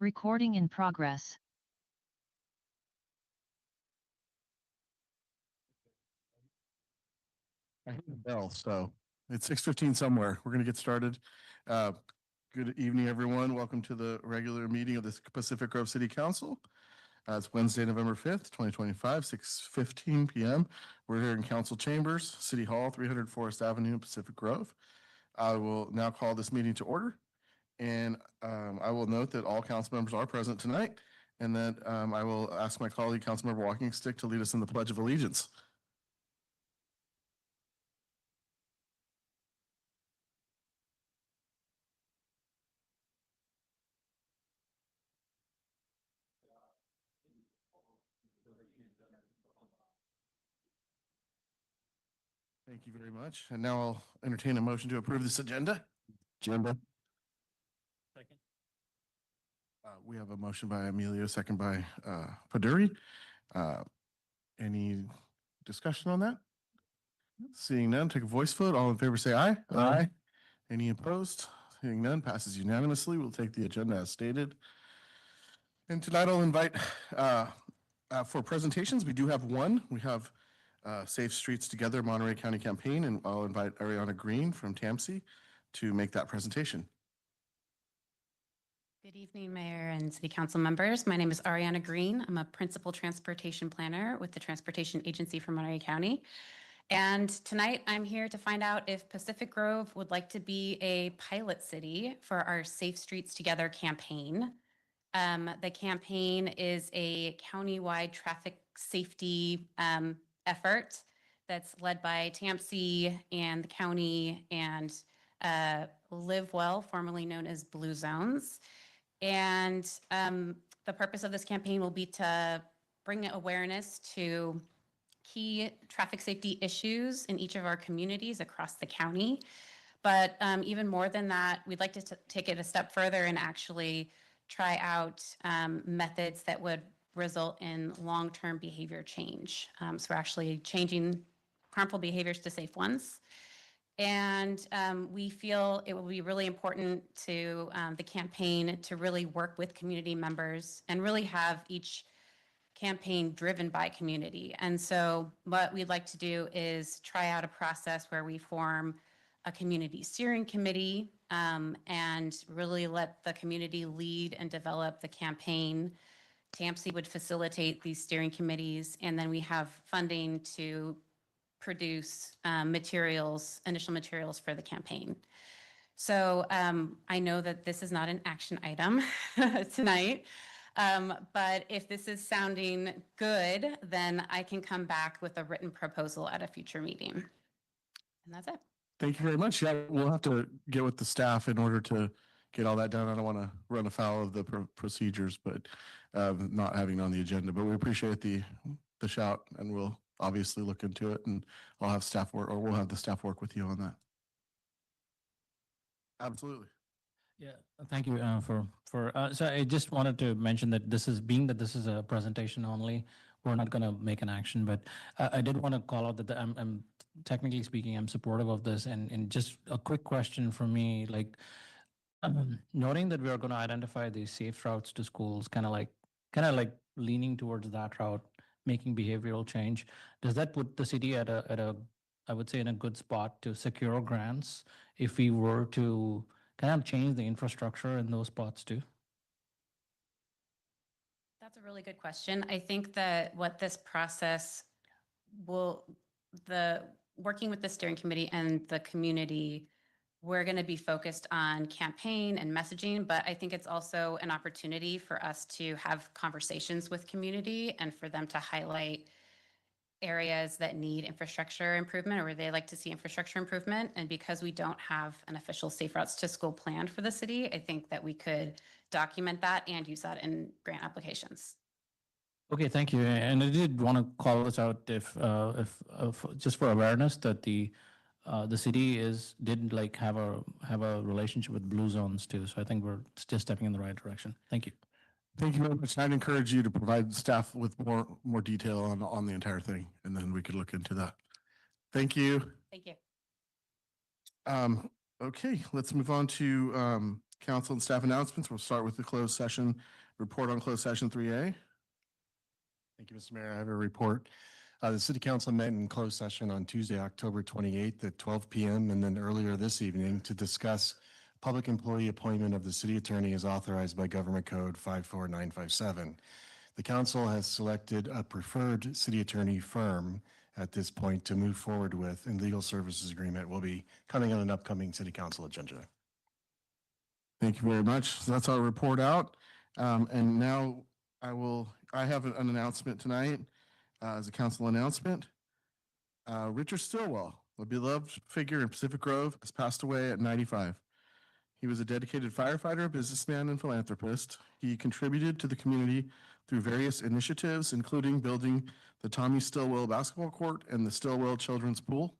Recording in progress. I hit the bell, so it's 6:15 somewhere. We're going to get started. Good evening, everyone. Welcome to the regular meeting of the Pacific Grove City Council. It's Wednesday, November 5th, 2025, 6:15 p.m. We're here in Council Chambers, City Hall, 300 Forest Avenue, Pacific Grove. I will now call this meeting to order, and I will note that all council members are present tonight, and that I will ask my colleague, Councilmember Walking Stick, to lead us in the Pledge of Allegiance. Thank you very much. And now I'll entertain a motion to approve this agenda. Second. We have a motion by Emilio, second by Paduri. Any discussion on that? Seeing none, take a voice vote. All in favor say aye. Aye. Any opposed? Seeing none, passes unanimously. We'll take the agenda as stated. And tonight I'll invite for presentations. We do have one. We have Safe Streets Together Monterey County Campaign, and I'll invite Ariana Green from TAMC to make that presentation. Good evening, Mayor and City Council members. My name is Ariana Green. I'm a Principal Transportation Planner with the Transportation Agency for Monterey County. And tonight I'm here to find out if Pacific Grove would like to be a pilot city for our Safe Streets Together campaign. The campaign is a countywide traffic safety effort that's led by TAMC and the county and Live Well, formerly known as Blue Zones. And the purpose of this campaign will be to bring awareness to key traffic safety issues in each of our communities across the county. But even more than that, we'd like to take it a step further and actually try out methods that would result in long-term behavior change. So we're actually changing harmful behaviors to safe ones. And we feel it will be really important to the campaign to really work with community members and really have each campaign driven by community. And so what we'd like to do is try out a process where we form a community steering committee and really let the community lead and develop the campaign. TAMC would facilitate these steering committees, and then we have funding to produce initial materials for the campaign. So I know that this is not an action item tonight, but if this is sounding good, then I can come back with a written proposal at a future meeting. And that's it. Thank you very much. Yeah, we'll have to get with the staff in order to get all that done. I don't want to run afoul of the procedures, but not having it on the agenda. But we appreciate the shout, and we'll obviously look into it, and I'll have staff work, or we'll have the staff work with you on that. Absolutely. Yeah, thank you so I just wanted to mention that this is a presentation only. We're not going to make an action, but I did want to call out that I'm technically speaking, I'm supportive of this. And just a quick question for me, like noting that we are going to identify these safe routes to schools, kind of like leaning towards that route, making behavioral change. Does that put the city at a I would say in a good spot to secure grants if we were to kind of change the infrastructure in those spots too? That's a really good question. I think that what this process working with the steering committee and the community, we're going to be focused on campaign and messaging, but I think it's also an opportunity for us to have conversations with community and for them to highlight areas that need infrastructure improvement or where they like to see infrastructure improvement. And because we don't have an official safe routes to school plan for the city, I think that we could document that and use that in grant applications. Okay, thank you. And I did want to call this out if just for awareness that the city did like have a relationship with Blue Zones too. So I think we're still stepping in the right direction. Thank you. Thank you very much. I'd encourage you to provide staff with more detail on the entire thing, and then we could look into that. Thank you. Thank you. Okay, let's move on to council and staff announcements. We'll start with the closed session, report on closed session 3A. Thank you, Mr. Mayor. I have a report. The city council met in closed session on Tuesday, October 28th at 12 p.m. and then earlier this evening to discuss public employee appointment of the city attorney as authorized by Government Code 54957. The council has selected a preferred city attorney firm at this point to move forward with, and legal services agreement will be coming on an upcoming city council agenda. Thank you very much. So that's our report out. And now I have an announcement tonight as a council announcement. Richard Stillwell, a beloved figure in Pacific Grove, has passed away at 95. He was a dedicated firefighter, businessman, and philanthropist. He contributed to the community through various initiatives, including building the Tommy Stillwell basketball court and the Stillwell Children's Pool.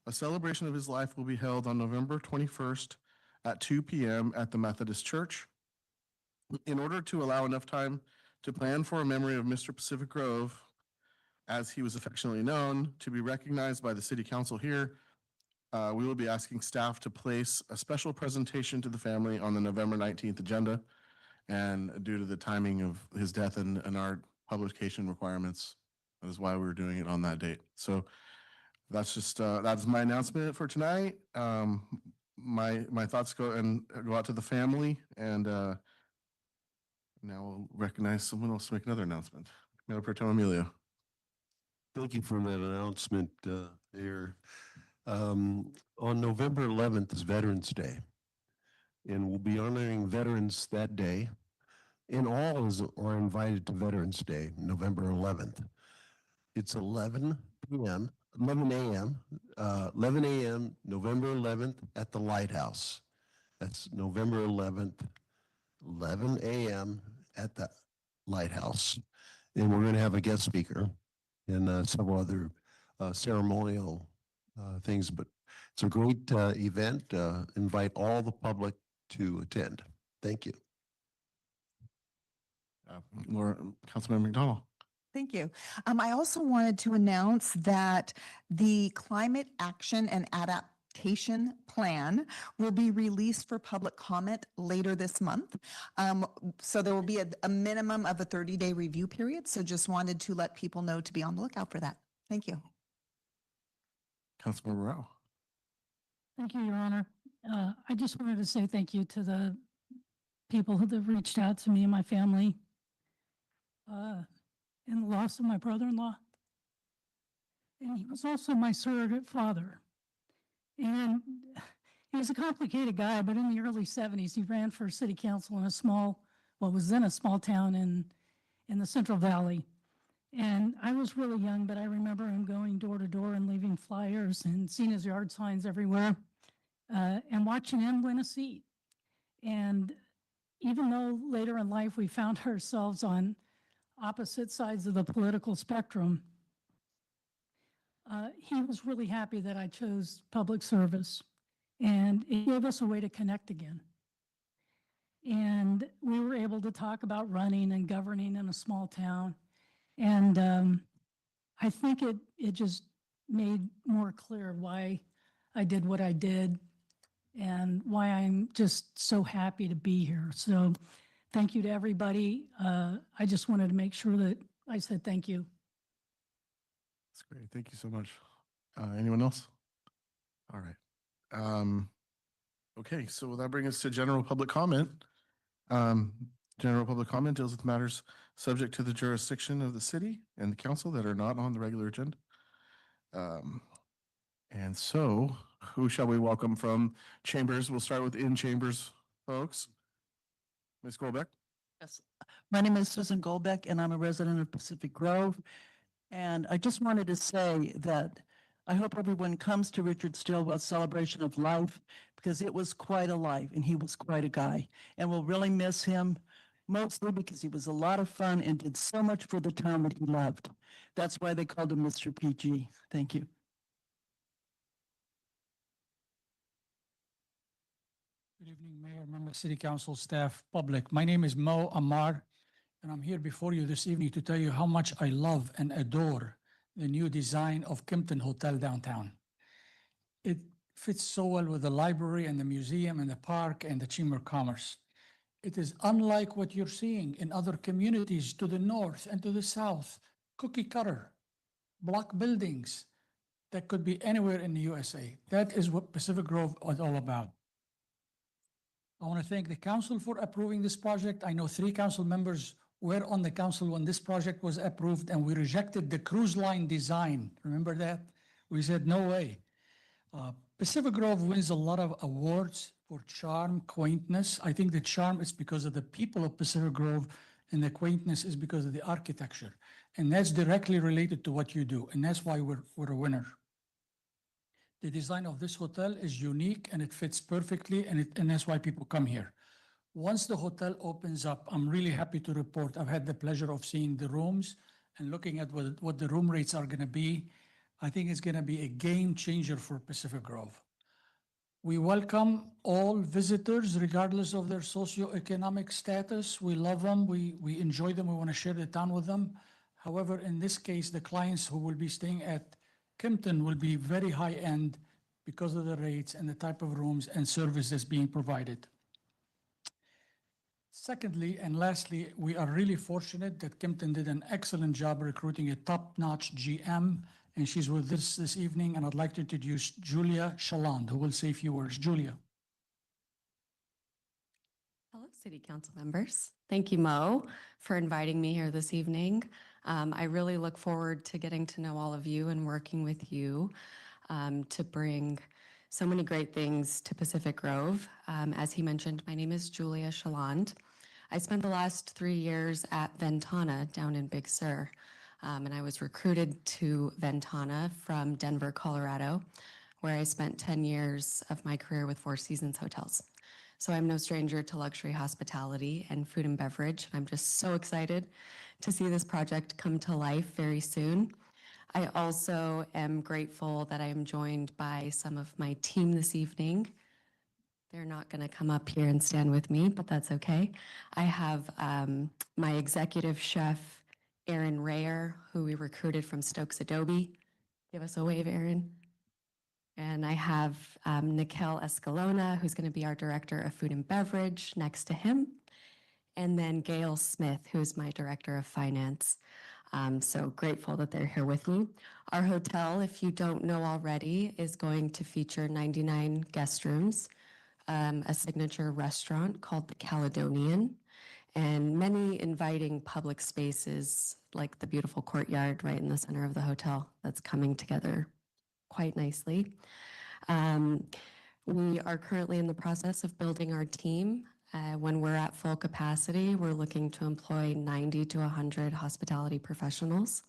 A celebration of his life will be held on November 21st at 2 p.m. at the Methodist Church. In order to allow enough time to plan for a memory of Mr. Pacific Grove, as he was affectionately known, to be recognized by the City Council here, we will be asking staff to place a special presentation to the family on the November 19th agenda. And due to the timing of his death and our publication requirements, that is why we're doing it on that date. So that's just, that's my announcement for tonight. My thoughts go out to the family, and now we'll recognize someone else to make another announcement. Mayor Pro Tem Emilio. Thank you for that announcement, Mayor. On November 11th is Veterans Day, and we'll be honoring veterans that day. And all are invited to Veterans Day, November 11th. It's 11 a.m., November 11th at the Lighthouse. That's November 11th, 11 a.m. at the Lighthouse. And we're going to have a guest speaker and several other ceremonial things, but it's a great event. Invite all the public to attend. Thank you. Laura, Councilmember McDonald. Thank you. I also wanted to announce that the Climate Action and Adaptation Plan will be released for public comment later this month. So there will be a minimum of a 30-day review period. So just wanted to let people know to be on the lookout for that. Thank you. Councilmember Rao. Thank you, Your Honor. I just wanted to say thank you to the people who have reached out to me and my family in the loss of my brother-in-law. And he was also my surrogate father. And he was a complicated guy, but in the early 70s, he ran for city council in what was then a small town in the Central Valley. And I was really young, but I remember him going door to door and leaving flyers and seeing his yard signs everywhere and watching him win a seat. And even though later in life we found ourselves on opposite sides of the political spectrum, he was really happy that I chose public service, and it gave us a way to connect again. And we were able to talk about running and governing in a small town. And I think it just made more clear why I did what I did and why I'm just so happy to be here. So thank you to everybody. I just wanted to make sure that I said thank you. That's great. Thank you so much. Anyone else? All right. Okay, so will that bring us to general public comment? General public comment deals with matters subject to the jurisdiction of the city and the council that are not on the regular agenda. And so who shall we welcome from chambers? We'll start with in-chambers folks. Ms. Goldbeck? Yes, my name is Susan Goldbeck, and I'm a resident of Pacific Grove. And I just wanted to say that I hope everyone comes to Richard Stillwell's celebration of life, because it was quite a life and he was quite a guy. And we'll really miss him, mostly because he was a lot of fun and did so much for the town that he loved. That's why they called him Mr. PG. Thank you. Good evening, Mayor, members, City Council, staff, public. My name is Mo Amar, and I'm here before you this evening to tell you how much I love and adore the new design of Kimpton Hotel downtown. It fits so well with the library and the museum and the park and the Chamber of Commerce. It is unlike what you're seeing in other communities to the north and to the south, cookie cutter, block buildings that could be anywhere in the USA. That is what Pacific Grove is all about. I want to thank the council for approving this project. I know 3 council members were on the council when this project was approved, and we rejected the cruise line design. Remember that? We said, no way. Pacific Grove wins a lot of awards for charm, quaintness. I think the charm is because of the people of Pacific Grove, and the quaintness is because of the architecture. And that's directly related to what you do, and that's why we're a winner. The design of this hotel is unique and it fits perfectly, and that's why people come here. Once the hotel opens up, I'm really happy to report I've had the pleasure of seeing the rooms and looking at what the room rates are going to be. I think it's going to be a game changer for Pacific Grove. We welcome all visitors regardless of their socioeconomic status. We love them. We enjoy them. We want to share the town with them. However, in this case, the clients who will be staying at Kimpton will be very high-end because of the rates and the type of rooms and service that's being provided. Secondly, and lastly, we are really fortunate that Kimpton did an excellent job recruiting a top-notch GM, and she's with us this evening, and I'd like to introduce Julia Chaland, who will say a few words. Julia. Hello, City Council members. Thank you, Mo, for inviting me here this evening. I really look forward to getting to know all of you and working with you to bring so many great things to Pacific Grove. As he mentioned, my name is Julia Chaland. I spent the last 3 years at Ventana down in Big Sur, and I was recruited to Ventana from Denver, Colorado, where I spent 10 years of my career with Four Seasons Hotels. So I'm no stranger to luxury hospitality and food and beverage. I'm just so excited to see this project come to life very soon. I also am grateful that I am joined by some of my team this evening. They're not going to come up here and stand with me, but that's okay. I have my executive chef, Aaron Rayer, who we recruited from Stokes Adobe. Give us a wave, Aaron. And I have Nikhil Escalona, who's going to be our director of food and beverage next to him. And then Gail Smith, who's my director of finance. So grateful that they're here with me. Our hotel, if you don't know already, is going to feature 99 guest rooms, a signature restaurant called the Caledonian, and many inviting public spaces like the beautiful courtyard right in the center of the hotel that's coming together quite nicely. We are currently in the process of building our team. When we're at full capacity, we're looking to employ 90 to 100 hospitality professionals.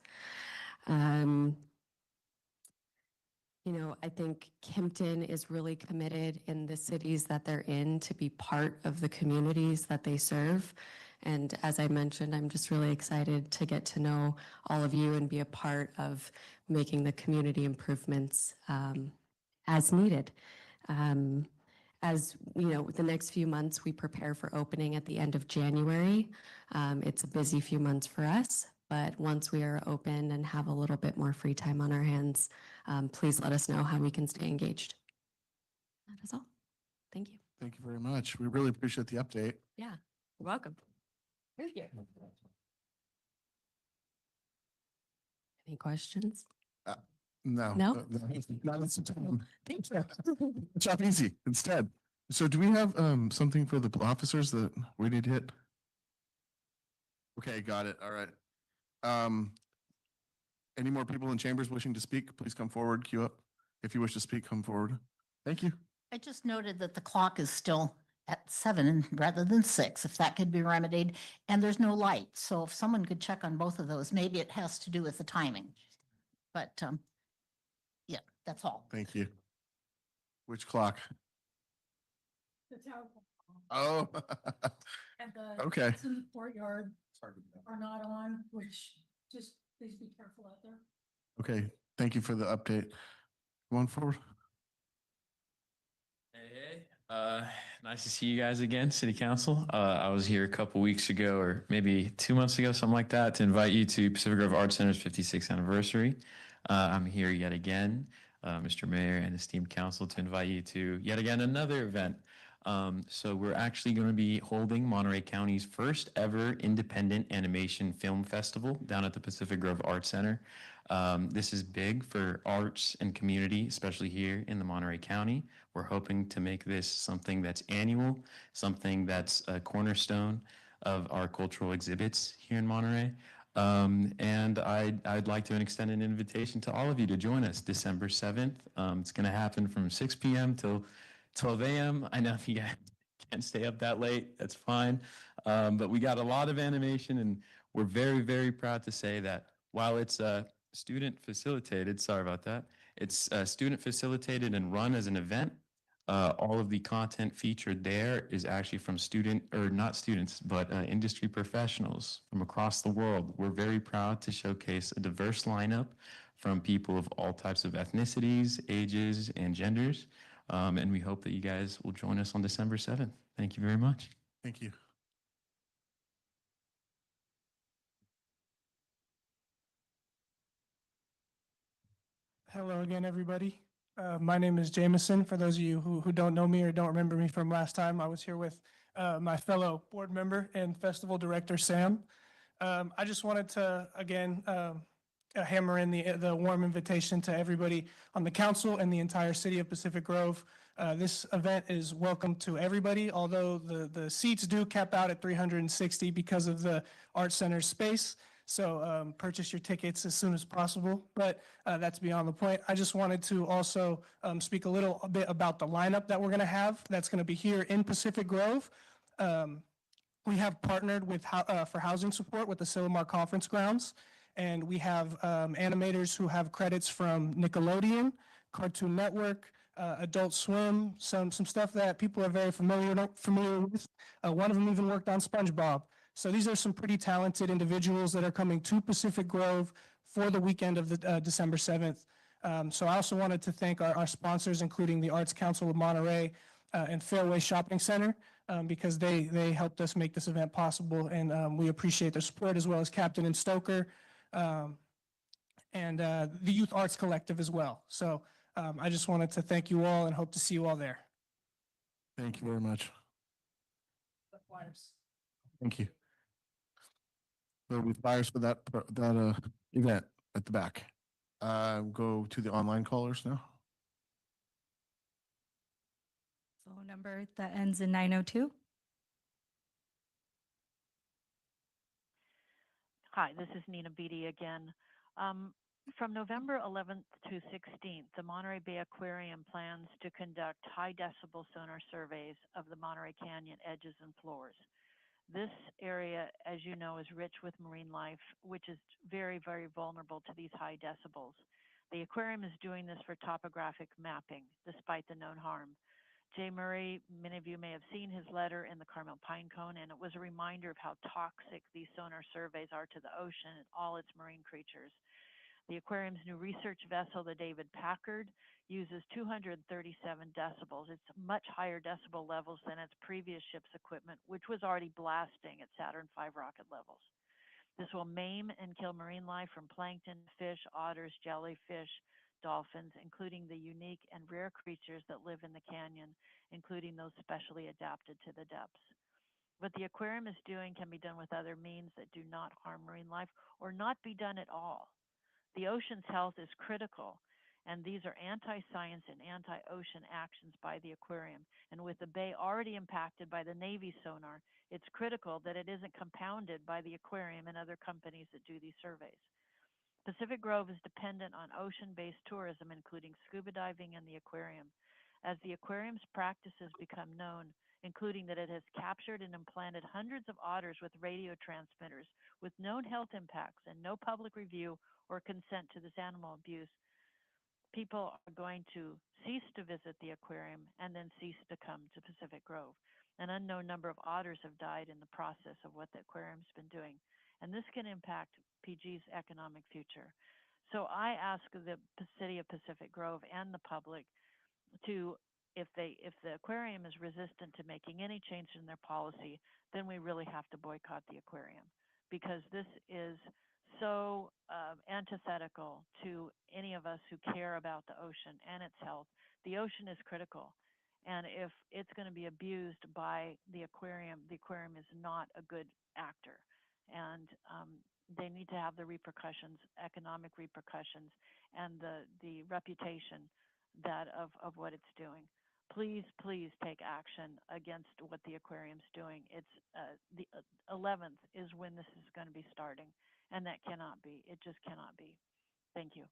You know, I think Kimpton is really committed in the cities that they're in to be part of the communities that they serve. And as I mentioned, I'm just really excited to get to know all of you and be a part of making the community improvements as needed. As you know, the next few months, we prepare for opening at the end of January. It's a busy few months for us, but once we are open and have a little bit more free time on our hands, please let us know how we can stay engaged. That is all. Thank you. Thank you very much. We really appreciate the update. Yeah, you're welcome. Thank you. Any questions? No. No? Not this time. Thank you. Chop easy instead. So do we have something for the officers that we need to hit? Okay, got it. All right. Any more people in chambers wishing to speak? Please come forward, queue up. If you wish to speak, come forward. Thank you. I just noted that the clock is still at 7 rather than 6, if that could be remedied, and there's no light. So if someone could check on both of those, maybe it has to do with the timing. But yeah, that's all. Thank you. Which clock? The town Oh, and the okay. lights in the courtyard are not on, which just please be careful out there. Okay, thank you for the update. Going forward. Hey, nice to see you guys again, City Council. I was here a couple weeks ago, or maybe 2 months ago, something like that, to invite you to Pacific Grove Arts Center's 56th anniversary. I'm here yet again. Mr. Mayor, and esteemed council to invite you to yet again another event. So we're actually going to be holding Monterey County's first ever independent animation film festival down at the Pacific Grove Arts Center. This is big for arts and community, especially here in the Monterey County. We're hoping to make this something that's annual, something that's a cornerstone of our cultural exhibits here in Monterey. And I'd like to extend an invitation to all of you to join us December 7th. It's going to happen from 6 p.m. till 12 a.m. I know if you guys can't stay up that late, that's fine. But we got a lot of animation, and we're very, very proud to say that while it's student facilitated, sorry about that, it's student facilitated and run as an event. All of the content featured there is actually from not students, but industry professionals from across the world. We're very proud to showcase a diverse lineup from people of all types of ethnicities, ages, and genders. And we hope that you guys will join us on December 7th. Thank you very much. Thank you. Hello again, everybody. My name is Jameson. For those of you who don't know me or don't remember me from last time, I was here with my fellow board member and festival director, Sam. I just wanted to, again, hammer in the warm invitation to everybody on the council and the entire city of Pacific Grove. This event is welcome to everybody, although the seats do cap out at 360 because of the Art Center space. So purchase your tickets as soon as possible, but that's beyond the point. I just wanted to also speak a little bit about the lineup that we're going to have that's going to be here in Pacific Grove. We have partnered with for housing support with the Sillamar Conference Grounds, and we have animators who have credits from Nickelodeon, Cartoon Network, Adult Swim, some stuff that people are very familiar with. One of them even worked on SpongeBob. So these are some pretty talented individuals that are coming to Pacific Grove for the weekend of the December 7th. So I also wanted to thank our sponsors, including the Arts Council of Monterey and Fairway Shopping Center, because they helped us make this event possible, and we appreciate their support, as well as Captain and Stoker and the Youth Arts Collective as well. So I just wanted to thank you all and hope to see you all there. Thank you very much. Thank you. There'll be flyers for that event at the back. Go to the online callers now. Phone number that ends in 902. Hi, this is Nina Beatty again. From November 11th to 16th, the Monterey Bay Aquarium plans to conduct high decibel sonar surveys of the Monterey Canyon edges and floors. This area, as you know, is rich with marine life, which is very, very vulnerable to these high decibels. The aquarium is doing this for topographic mapping, despite the known harm. Jay Murray, many of you may have seen his letter in the Carmel Pinecone, and it was a reminder of how toxic these sonar surveys are to the ocean and all its marine creatures. The aquarium's new research vessel, the David Packard, uses 237 decibels. It's much higher decibel levels than its previous ship's equipment, which was already blasting at Saturn V rocket levels. This will maim and kill marine life from plankton, fish, otters, jellyfish, dolphins, including the unique and rare creatures that live in the canyon, including those specially adapted to the depths. What the aquarium is doing can be done with other means that do not harm marine life or not be done at all. The ocean's health is critical, and these are anti-science and anti-ocean actions by the aquarium. And with the bay already impacted by the Navy sonar, it's critical that it isn't compounded by the aquarium and other companies that do these surveys. Pacific Grove is dependent on ocean-based tourism, including scuba diving and the aquarium. As the aquarium's practices become known, including that it has captured and implanted hundreds of otters with radio transmitters with known health impacts and no public review or consent to this animal abuse, people are going to cease to visit the aquarium and then cease to come to Pacific Grove. An unknown number of otters have died in the process of what the aquarium's been doing, and this can impact PG's economic future. So I ask the city of Pacific Grove and the public to, if the aquarium is resistant to making any change in their policy, then we really have to boycott the aquarium, because this is so antithetical to any of us who care about the ocean and its health. The ocean is critical. And if it's going to be abused by the aquarium is not a good actor. And they need to have the repercussions, economic repercussions, and the reputation that of what it's doing. Please, please take action against what the aquarium's doing. It's the 11th is when this is going to be starting, and that cannot be. It just cannot be. Thank you.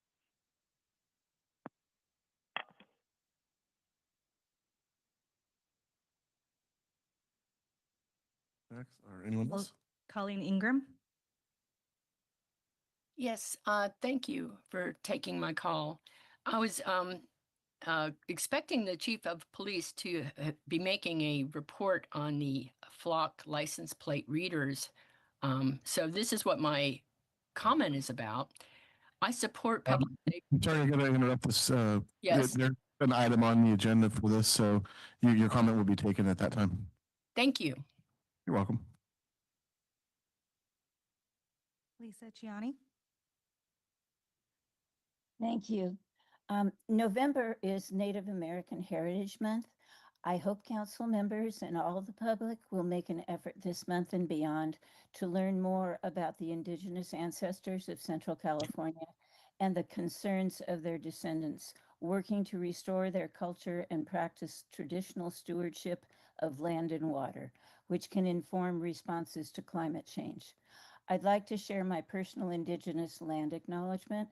Next, or anyone else? Colleen Ingram. Yes, thank you for taking my call. I was expecting the chief of police to be making a report on the flock license plate readers. So this is what my comment is about. I support public safety. I'm sorry, I'm going to interrupt this. Yes. There's an item on the agenda for this, so your comment will be taken at that time. Thank you. You're welcome. Lisa Ciani. Thank you. November is Native American Heritage Month. I hope council members and all the public will make an effort this month and beyond to learn more about the indigenous ancestors of Central California and the concerns of their descendants, working to restore their culture and practice traditional stewardship of land and water, which can inform responses to climate change. I'd like to share my personal indigenous land acknowledgement.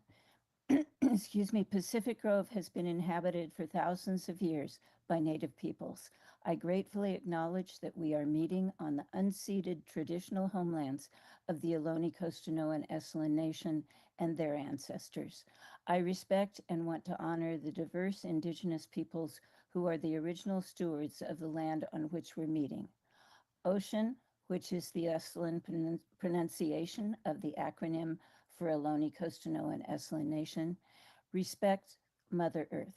Excuse me, Pacific Grove has been inhabited for thousands of years by Native peoples. I gratefully acknowledge that we are meeting on the unceded traditional homelands of the Ohlone, Costanoa, and Esalen Nation and their ancestors. I respect and want to honor the diverse indigenous peoples who are the original stewards of the land on which we're meeting. Ocean, which is the Esalen pronunciation of the acronym for Ohlone, Costanoa, and Esalen Nation, respect Mother Earth.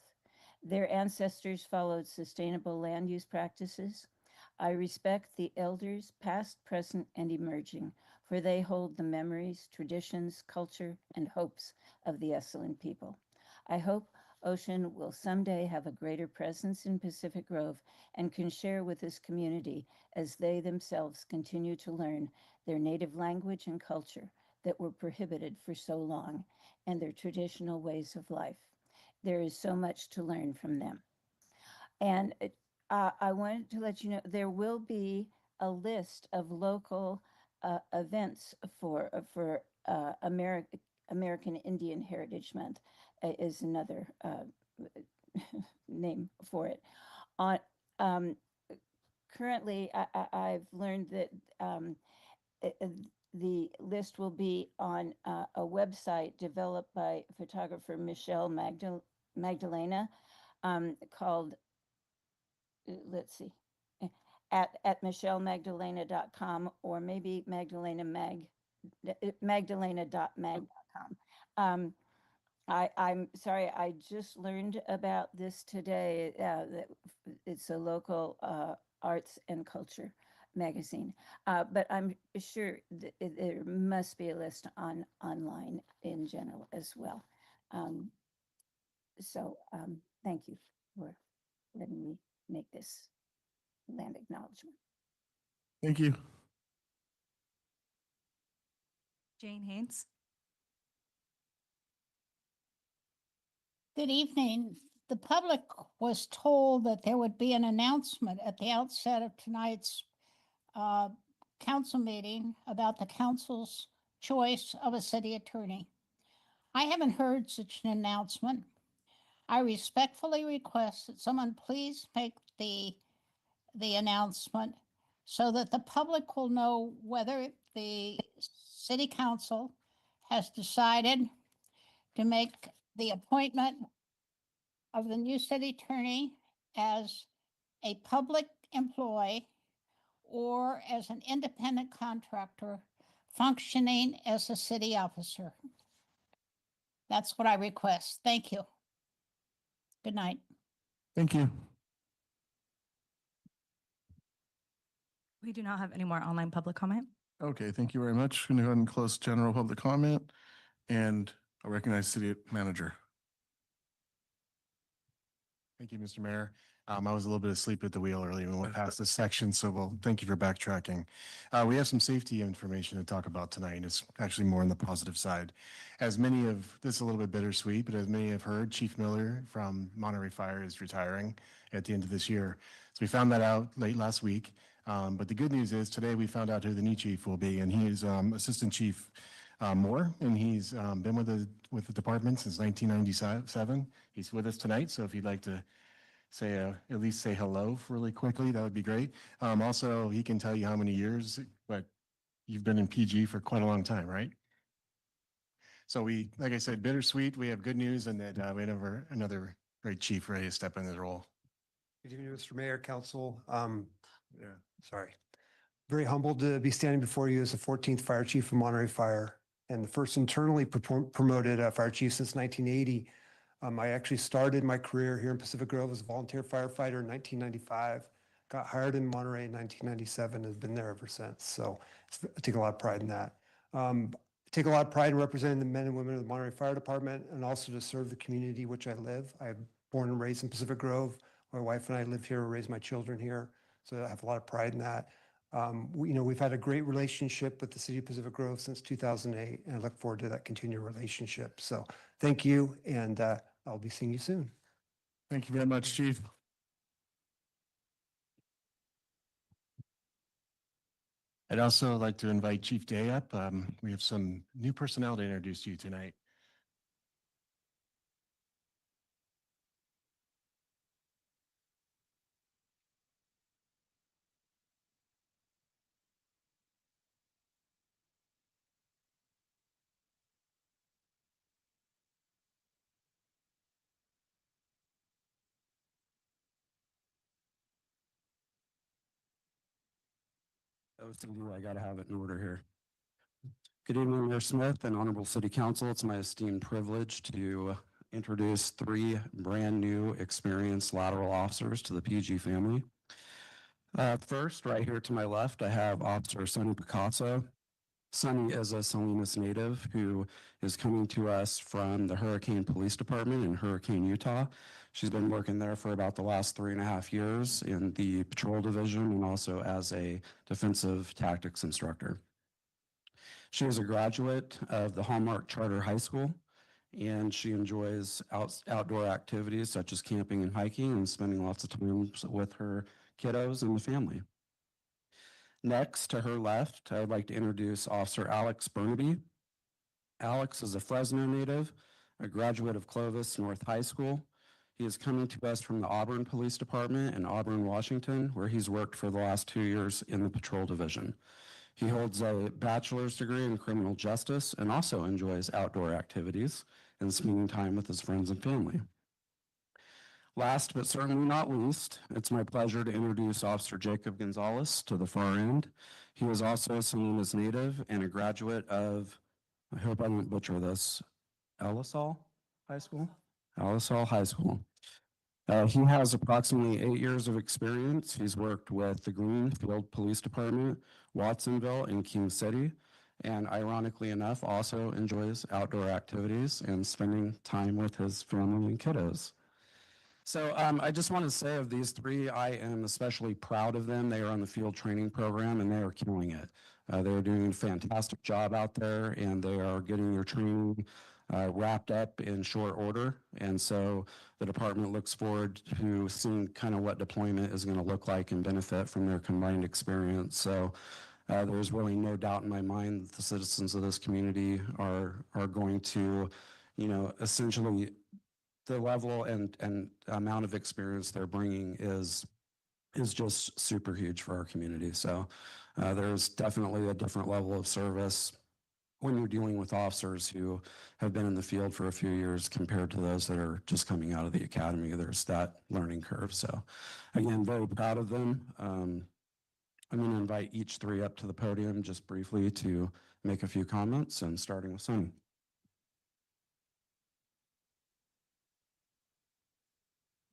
Their ancestors followed sustainable land use practices. I respect the elders, past, present, and emerging, for they hold the memories, traditions, culture, and hopes of the Esalen people. I hope Ocean will someday have a greater presence in Pacific Grove and can share with this community as they themselves continue to learn their native language and culture that were prohibited for so long, and their traditional ways of life. There is so much to learn from them. And I wanted to let you know, there will be a list of local events for American Indian Heritage Month is another name for it. Currently, I've learned that the list will be on a website developed by photographer Michelle Magdalena called, let's see, at michellemagdalena.com, or maybe magdalena.mag.com. I'm sorry, I just learned about this today. That it's a local arts and culture magazine, but I'm sure there must be a list online in general as well. Thank you for letting me make this land acknowledgement. Thank you. Jane Haynes. Good evening. The public was told that there would be an announcement at the outset of tonight's council meeting about the council's choice of a city attorney. I haven't heard such an announcement. I respectfully request that someone please make the announcement so that the public will know whether the city council has decided to make the appointment of the new city attorney as a public employee or as an independent contractor functioning as a city officer. That's what I request. Thank you. Good night. Thank you. We do not have any more online public comment. Okay, thank you very much. Going to go ahead and close general public comment, and I recognize city manager. Thank you, Mr. Mayor. I was a little bit asleep at the wheel earlier when we went past this section, so well, thank you for backtracking. We have some safety information to talk about tonight, and it's actually more on the positive side. As many of, this is a little bit bittersweet, but as many have heard, Chief Miller from Monterey Fire is retiring at the end of this year. So we found that out late last week. But the good news is today we found out who the new chief will be, and he is Assistant Chief Moore, and he's been with the department since 1997. He's with us tonight, so if you'd like to say at least say hello really quickly, that would be great. Also, he can tell you how many years, but you've been in PG for quite a long time, right? So we, like I said, bittersweet. We have good news, and that we have another great chief ready to step into the role. Good evening, Mr. Mayor, Council. Sorry. Very humbled to be standing before you as the 14th Fire Chief of Monterey Fire and the first internally promoted fire chief since 1980. I actually started my career here in Pacific Grove as a volunteer firefighter in 1995, got hired in Monterey in 1997, and have been there ever since. So I take a lot of pride in that. I take a lot of pride in representing the men and women of the Monterey Fire Department and also to serve the community which I live. I'm born and raised in Pacific Grove. My wife and I live here, raise my children here. So I have a lot of pride in that. We've had a great relationship with the city of Pacific Grove since 2008, and I look forward to that continued relationship. So thank you, and I'll be seeing you soon. Thank you very much, Chief. I'd also like to invite Chief Day up. We have some new personnel to introduce to you tonight. I got to have it in order here. Good evening, Mayor Smith and Honorable City Council. It's my esteemed privilege to introduce 3 brand new experienced lateral officers to the PG family. First, right here to my left, I have Officer Sonny Picasso. Sonny is a Salinas native who is coming to us from the Hurricane Police Department in Hurricane, Utah. She's been working there for about the last 3.5 years in the patrol division and also as a defensive tactics instructor. She is a graduate of the Hallmark Charter High School, and she enjoys outdoor activities such as camping and hiking and spending lots of time with her kiddos and the family. Next, to her left, I'd like to introduce Officer Alex Burnaby. Alex is a Fresno native, a graduate of Clovis North High School. He is coming to us from the Auburn Police Department in Auburn, Washington, where he's worked for the last 2 years in the patrol division. He holds a bachelor's degree in criminal justice and also enjoys outdoor activities and spending time with his friends and family. Last but certainly not least, it's my pleasure to introduce Officer Jacob Gonzalez to the far end. He is also a Salinas native and a graduate of, I hope I won't butcher this, Elisol High School? Elisol High School. He has approximately 8 years of experience. He's worked with the Greenfield Police Department, Watsonville, and King City, and ironically enough, also enjoys outdoor activities and spending time with his family and kiddos. So I just want to say of these 3, I am especially proud of them. They are on the field training program and they are killing it. They're doing a fantastic job out there and they are getting their training wrapped up in short order. And so the department looks forward to seeing kind of what deployment is going to look like and benefit from their combined experience. So there's really no doubt in my mind that the citizens of this community are going to, essentially the level and amount of experience they're bringing is just super huge for our community. So there's definitely a different level of service when you're dealing with officers who have been in the field for a few years compared to those that are just coming out of the academy. There's that learning curve. So again, very proud of them. I'm going to invite each 3 up to the podium just briefly to make a few comments, and starting with Sonny.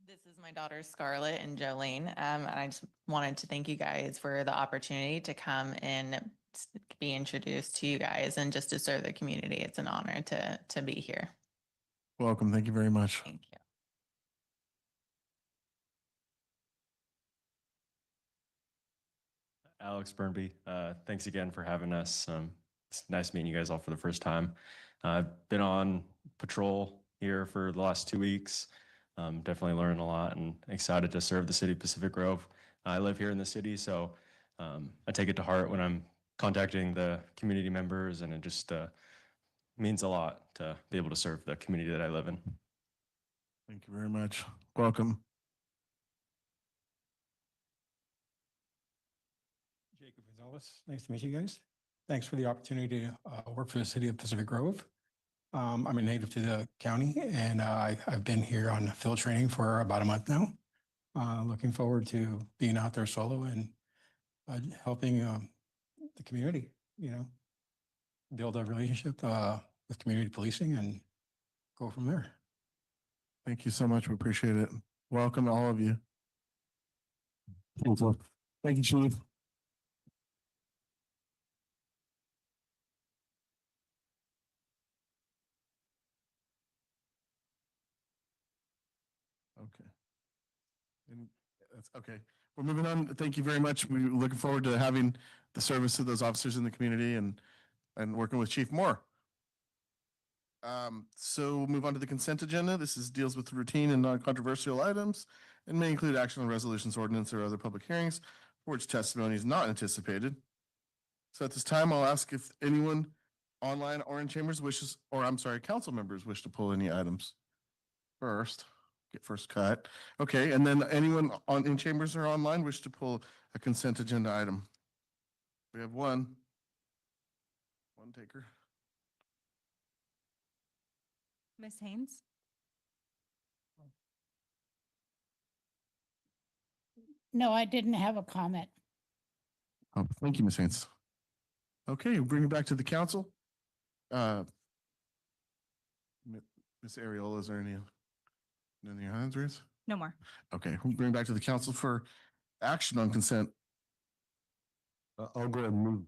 This is my daughters, Scarlett and Jolene. And I just wanted to thank you guys for the opportunity to come and be introduced to you guys and just to serve the community. It's an honor to be here. Welcome. Thank you very much. Thank you. Alex Burnby, thanks again for having us. It's nice meeting you guys all for the first time. I've been on patrol here for the last 2 weeks. Definitely learned a lot and excited to serve the city of Pacific Grove. I live here in the city, so I take it to heart when I'm contacting the community members, and it just means a lot to be able to serve the community that I live in. Thank you very much. Welcome. Jacob Gonzalez, nice to meet you guys. Thanks for the opportunity to work for the city of Pacific Grove. I'm a native to the county, and I've been here on field training for about a month now. Looking forward to being out there solo and helping the community, build a relationship with community policing and go from there. Thank you so much. We appreciate it. Welcome to all of you. Thank you, Chief. Okay. And that's okay. We're moving on. Thank you very much. We're looking forward to having the service of those officers in the community and working with Chief Moore. So we'll move on to the consent agenda. This deals with routine and non-controversial items and may include action on resolutions, ordinance, or other public hearings for which testimony is not anticipated. So at this time, I'll ask if anyone online or in chambers wishes, or I'm sorry, council members wish to pull any items first. Get first cut. Okay, and then anyone in chambers or online wish to pull a consent agenda item? We have one taker. Ms. Haynes? No, I didn't have a comment. Oh, thank you, Ms. Haynes. Okay, we'll bring it back to the council. Ms. Ariola, is there any hands raised? No more. Okay, we'll bring it back to the council for action on consent. I'll go ahead and move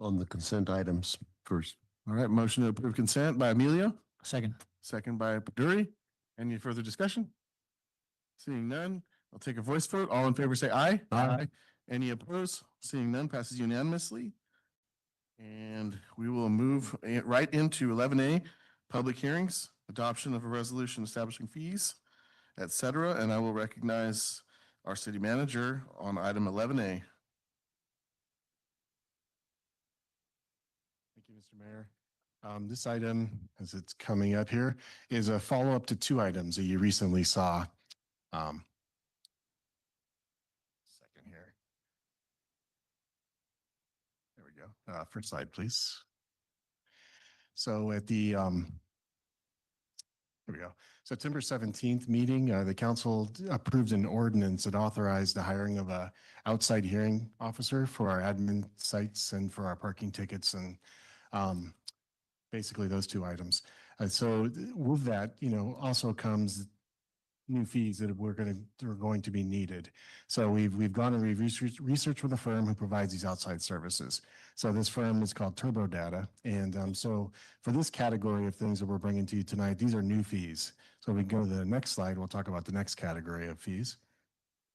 on the consent items first. All right, motion to approve consent by Emilio. Second. Second by Paduri. Any further discussion? Seeing none, I'll take a voice vote. All in favor say aye. Aye. Any opposed? Seeing none, passes unanimously. And we will move right into 11A, public hearings, adoption of a resolution establishing fees, et cetera. And I will recognize our city manager on item 11A. Thank you, Mr. Mayor. This item, as it's coming up here, is a follow-up to two items that you recently saw. Second here. There we go. First slide, please. So at the here we go. September 17th meeting, the council approved an ordinance that authorized the hiring of a outside hearing officer for our admin sites and for our parking tickets and basically those two items. So with that, also comes new fees that are going to be needed. So we've gone and we've researched with a firm who provides these outside services. So this firm is called Turbo Data. And so for this category of things that we're bringing to you tonight, these are new fees. So we go to the next slide, we'll talk about the next category of fees.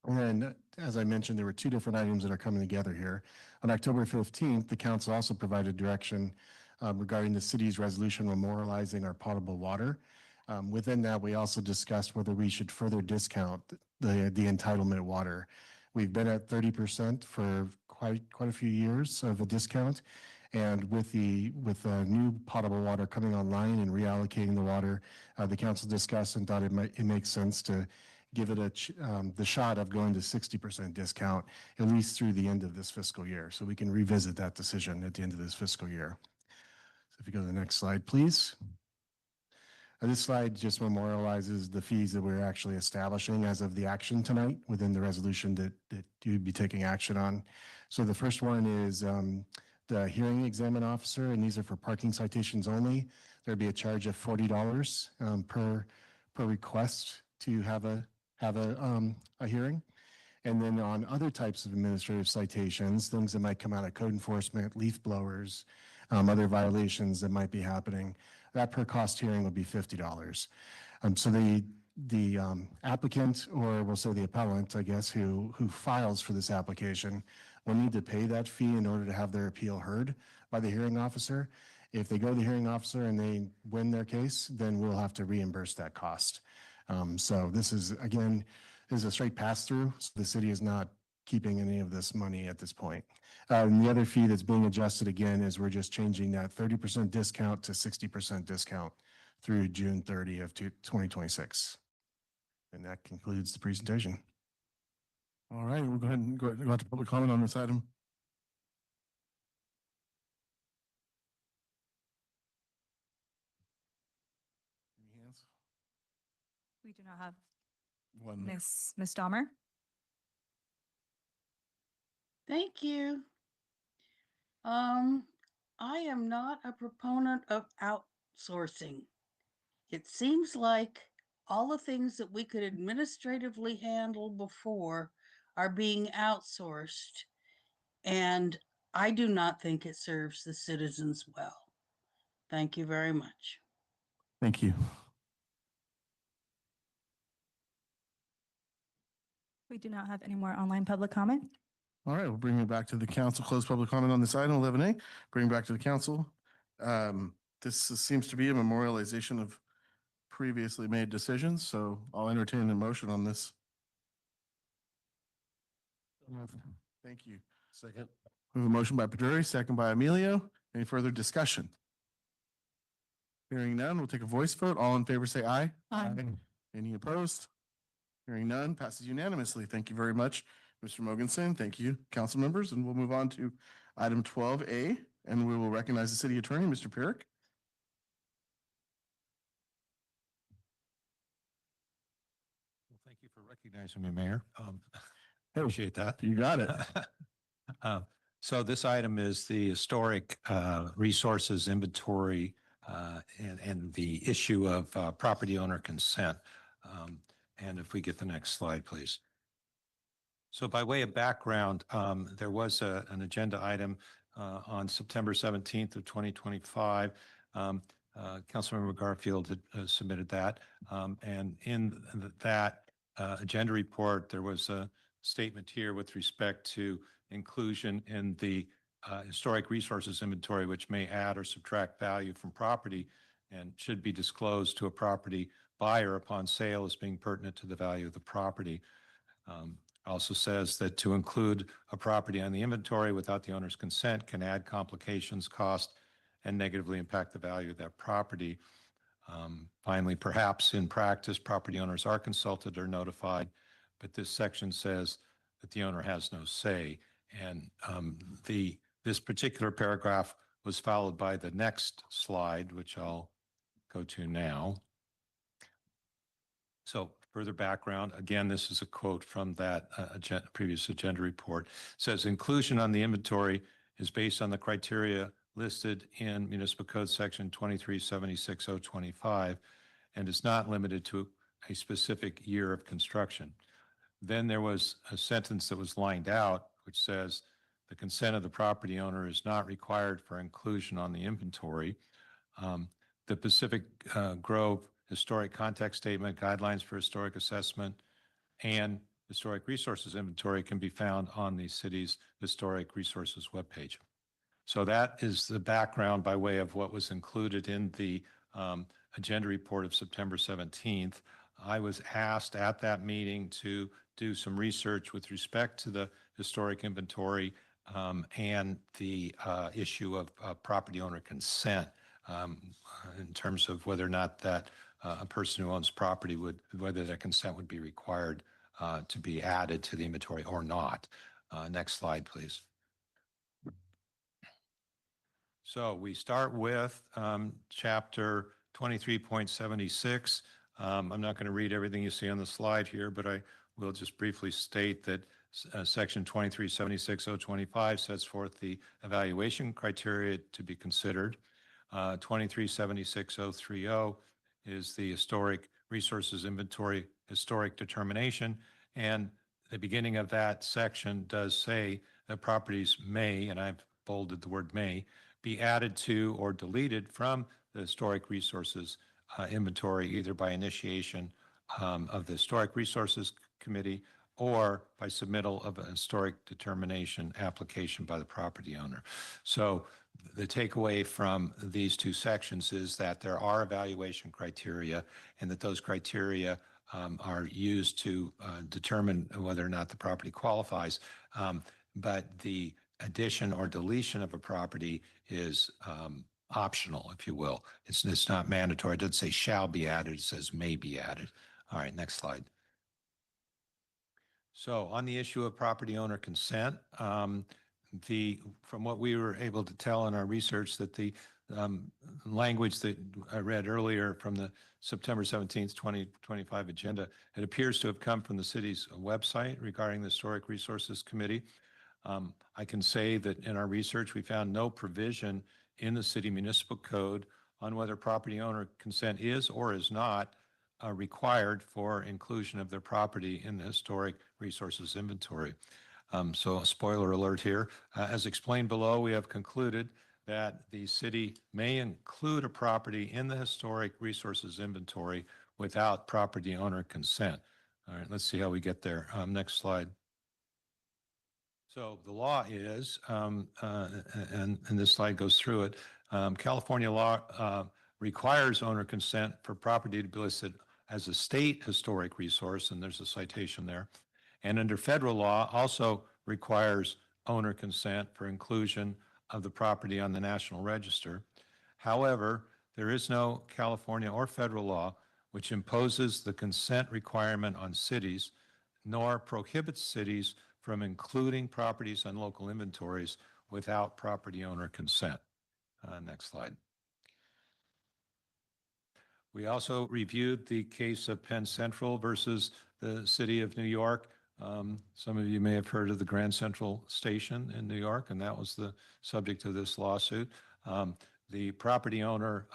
And as I mentioned, there were two different items that are coming together here. On October 15th, the council also provided direction regarding the city's resolution memorializing our potable water. Within that, we also discussed whether we should further discount the entitlement water. We've been at 30% for quite a few years of a discount. And with the new potable water coming online and reallocating the water, the council discussed and thought it makes sense to give it the shot of going to 60% discount, at least through the end of this fiscal year. So we can revisit that decision at the end of this fiscal year. So if you go to the next slide, please. This slide just memorializes the fees that we're actually establishing as of the action tonight within the resolution that you'd be taking action on. So the first one is the hearing examine officer, and these are for parking citations only. There'd be a charge of $40 per request to have a hearing. And then on other types of administrative citations, things that might come out of code enforcement, leaf blowers, other violations that might be happening, that per cost hearing would be $50. So the applicant, or we'll say the appellant, I guess, who files for this application will need to pay that fee in order to have their appeal heard by the hearing officer. If they go to the hearing officer and they win their case, then we'll have to reimburse that cost. So this is, again, is a straight pass-through. So the city is not keeping any of this money at this point. And the other fee that's being adjusted again is we're just changing that 30% discount to 60% discount through June 30 of 2026. And that concludes the presentation. All right, we'll go ahead and go out to public comment on this item. Any hands? We do not have One. Miss Dahmer. Thank you. I am not a proponent of outsourcing. It seems like all the things that we could administratively handle before are being outsourced, and I do not think it serves the citizens well. Thank you very much. Thank you. We do not have any more online public comment. All right, we'll bring it back to the council. Close public comment on this item, 11A. Bring it back to the council. Seems to be a memorialization of previously made decisions, so I'll entertain a motion on this. Thank you. Second. We have a motion by Peduri, second by Emilio. Any further discussion? Hearing none, we'll take a voice vote. All in favor, say aye. Aye. Any opposed? Hearing none, passes unanimously. Thank you very much, Mr. Mogensen. Thank you, council members, and we'll move on to item 12A, and we will recognize the city attorney, Mr. Pierrick. Well, thank you for recognizing me, Mayor. Appreciate that. You got it. So this item is the historic resources inventory and the issue of property owner consent. And if we get the next slide, please. So by way of background, there was an agenda item on September 17th of 2025. Councilmember Garfield had submitted that. And in that agenda report, there was a statement here with respect to inclusion in the historic resources inventory, which may add or subtract value from property and should be disclosed to a property buyer upon sale as being pertinent to the value of the property. Also says that to include a property on the inventory without the owner's consent can add complications, cost, and negatively impact the value of that property. Finally, perhaps in practice, property owners are consulted or notified, but this section says that the owner has no say. And this particular paragraph was followed by the next slide, which I'll go to now. So further background, again, this is a quote from that previous agenda report. It says inclusion on the inventory is based on the criteria listed in Municipal Code Section 2376.025 and is not limited to a specific year of construction. Then there was a sentence that was lined out, which says the consent of the property owner is not required for inclusion on the inventory. The Pacific Grove Historic Context Statement, Guidelines for Historic Assessment, and Historic Resources Inventory can be found on the city's Historic Resources webpage. So that is the background by way of what was included in the agenda report of September 17th. I was asked at that meeting to do some research with respect to the historic inventory and the issue of property owner consent in terms of whether or not that a person who owns property whether that consent would be required to be added to the inventory or not. Next slide, please. So we start with chapter 23.76. I'm not going to read everything you see on the slide here, but I will just briefly state that section 2376.025 sets forth the evaluation criteria to be considered. 2376.030 is the historic resources inventory historic determination, and the beginning of that section does say that properties may, and I've bolded the word may, be added to or deleted from the historic resources inventory, either by initiation of the Historic Resources Committee or by submittal of a historic determination application by the property owner. So the takeaway from these two sections is that there are evaluation criteria and that those criteria are used to determine whether or not the property qualifies. But the addition or deletion of a property is optional, if you will. It's not mandatory. It doesn't say shall be added. It says may be added. All right, next slide. So on the issue of property owner consent, from what we were able to tell in our research, that the language that I read earlier from the September 17th, 2025 agenda, it appears to have come from the city's website regarding the Historic Resources Committee. I can say that in our research, we found no provision in the city municipal code on whether property owner consent is or is not required for inclusion of their property in the historic resources inventory. So a spoiler alert here. As explained below, we have concluded that the city may include a property in the historic resources inventory without property owner consent. All right, let's see how we get there. Next slide. So the law is, and this slide goes through it, California law requires owner consent for property to be listed as a state historic resource, and there's a citation there. And under federal law also requires owner consent for inclusion of the property on the National Register. However, there is no California or federal law which imposes the consent requirement on cities, nor prohibits cities from including properties on local inventories without property owner consent. Next slide. We also reviewed the case of Penn Central versus the City of New York. Some of you may have heard of the Grand Central Station in New York, and that was the subject of this lawsuit. The property owner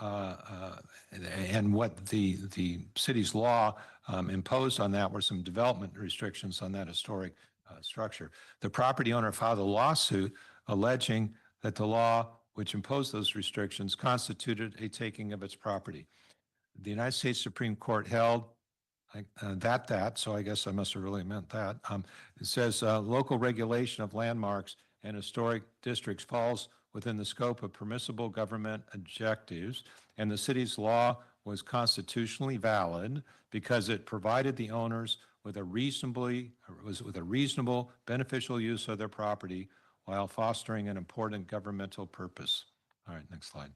and what the city's law imposed on that were some development restrictions on that historic structure. The property owner filed a lawsuit alleging that the law which imposed those restrictions constituted a taking of its property. The United States Supreme Court held so I guess I must have really meant that. It says local regulation of landmarks and historic districts falls within the scope of permissible government objectives, and the city's law was constitutionally valid because it provided the owners with a reasonable beneficial use of their property while fostering an important governmental purpose. All right, next slide.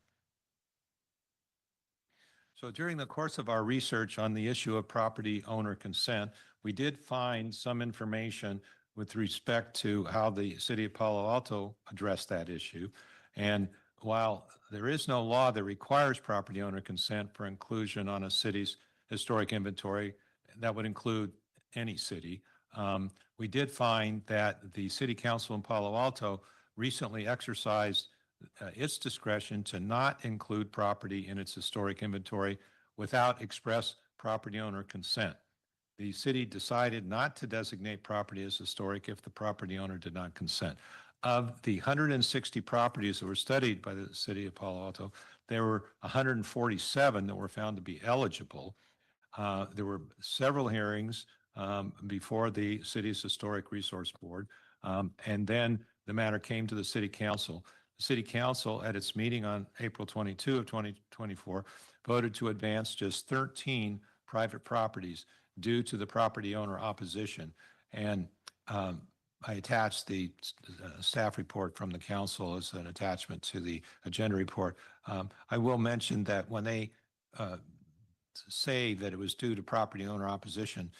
So during the course of our research on the issue of property owner consent, we did find some information with respect to how the city of Palo Alto addressed that issue. And while there is no law that requires property owner consent for inclusion on a city's historic inventory, that would include any city, we did find that the city council in Palo Alto recently exercised its discretion to not include property in its historic inventory without express property owner consent. The city decided not to designate property as historic if the property owner did not consent. Of the 160 properties that were studied by the city of Palo Alto, there were 147 that were found to be eligible. There were several hearings before the city's Historic Resource Board, and then the matter came to the city council. The city council, at its meeting on April 22 of 2024, voted to advance just 13 private properties due to the property owner opposition. And I attached the staff report from the council as an attachment to the agenda report. I will mention that when they say that it was due to property owner opposition,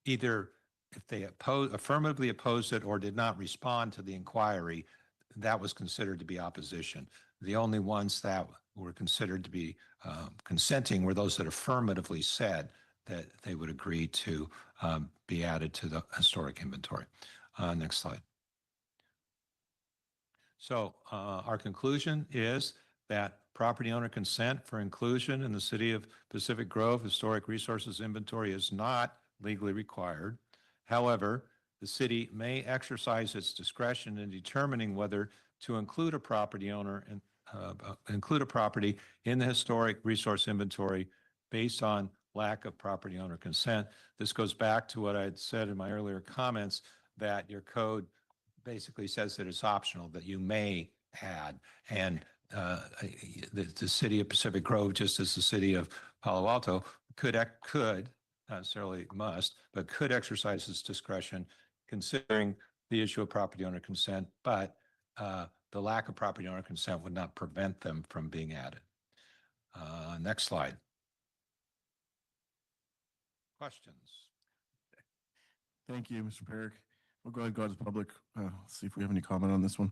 either if they affirmatively opposed it or did not respond to the inquiry, that was considered to be opposition. The only ones that were considered to be consenting were those that affirmatively said that they would agree to be added to the historic inventory. Next slide. So our conclusion is that property owner consent for inclusion in the City of Pacific Grove Historic Resources Inventory is not legally required. However, the city may exercise its discretion in determining whether to include a property owner and include a property in the historic resource inventory based on lack of property owner consent. This goes back to what I had said in my earlier comments, that your code basically says that it's optional, that you may add. And the city of Pacific Grove, just as the city of Palo Alto, could, not necessarily must, but could exercise its discretion considering the issue of property owner consent, but the lack of property owner consent would not prevent them from being added. Next slide. Questions? Thank you, Mr. Perrick. We'll go ahead and go to the public, see if we have any comment on this one.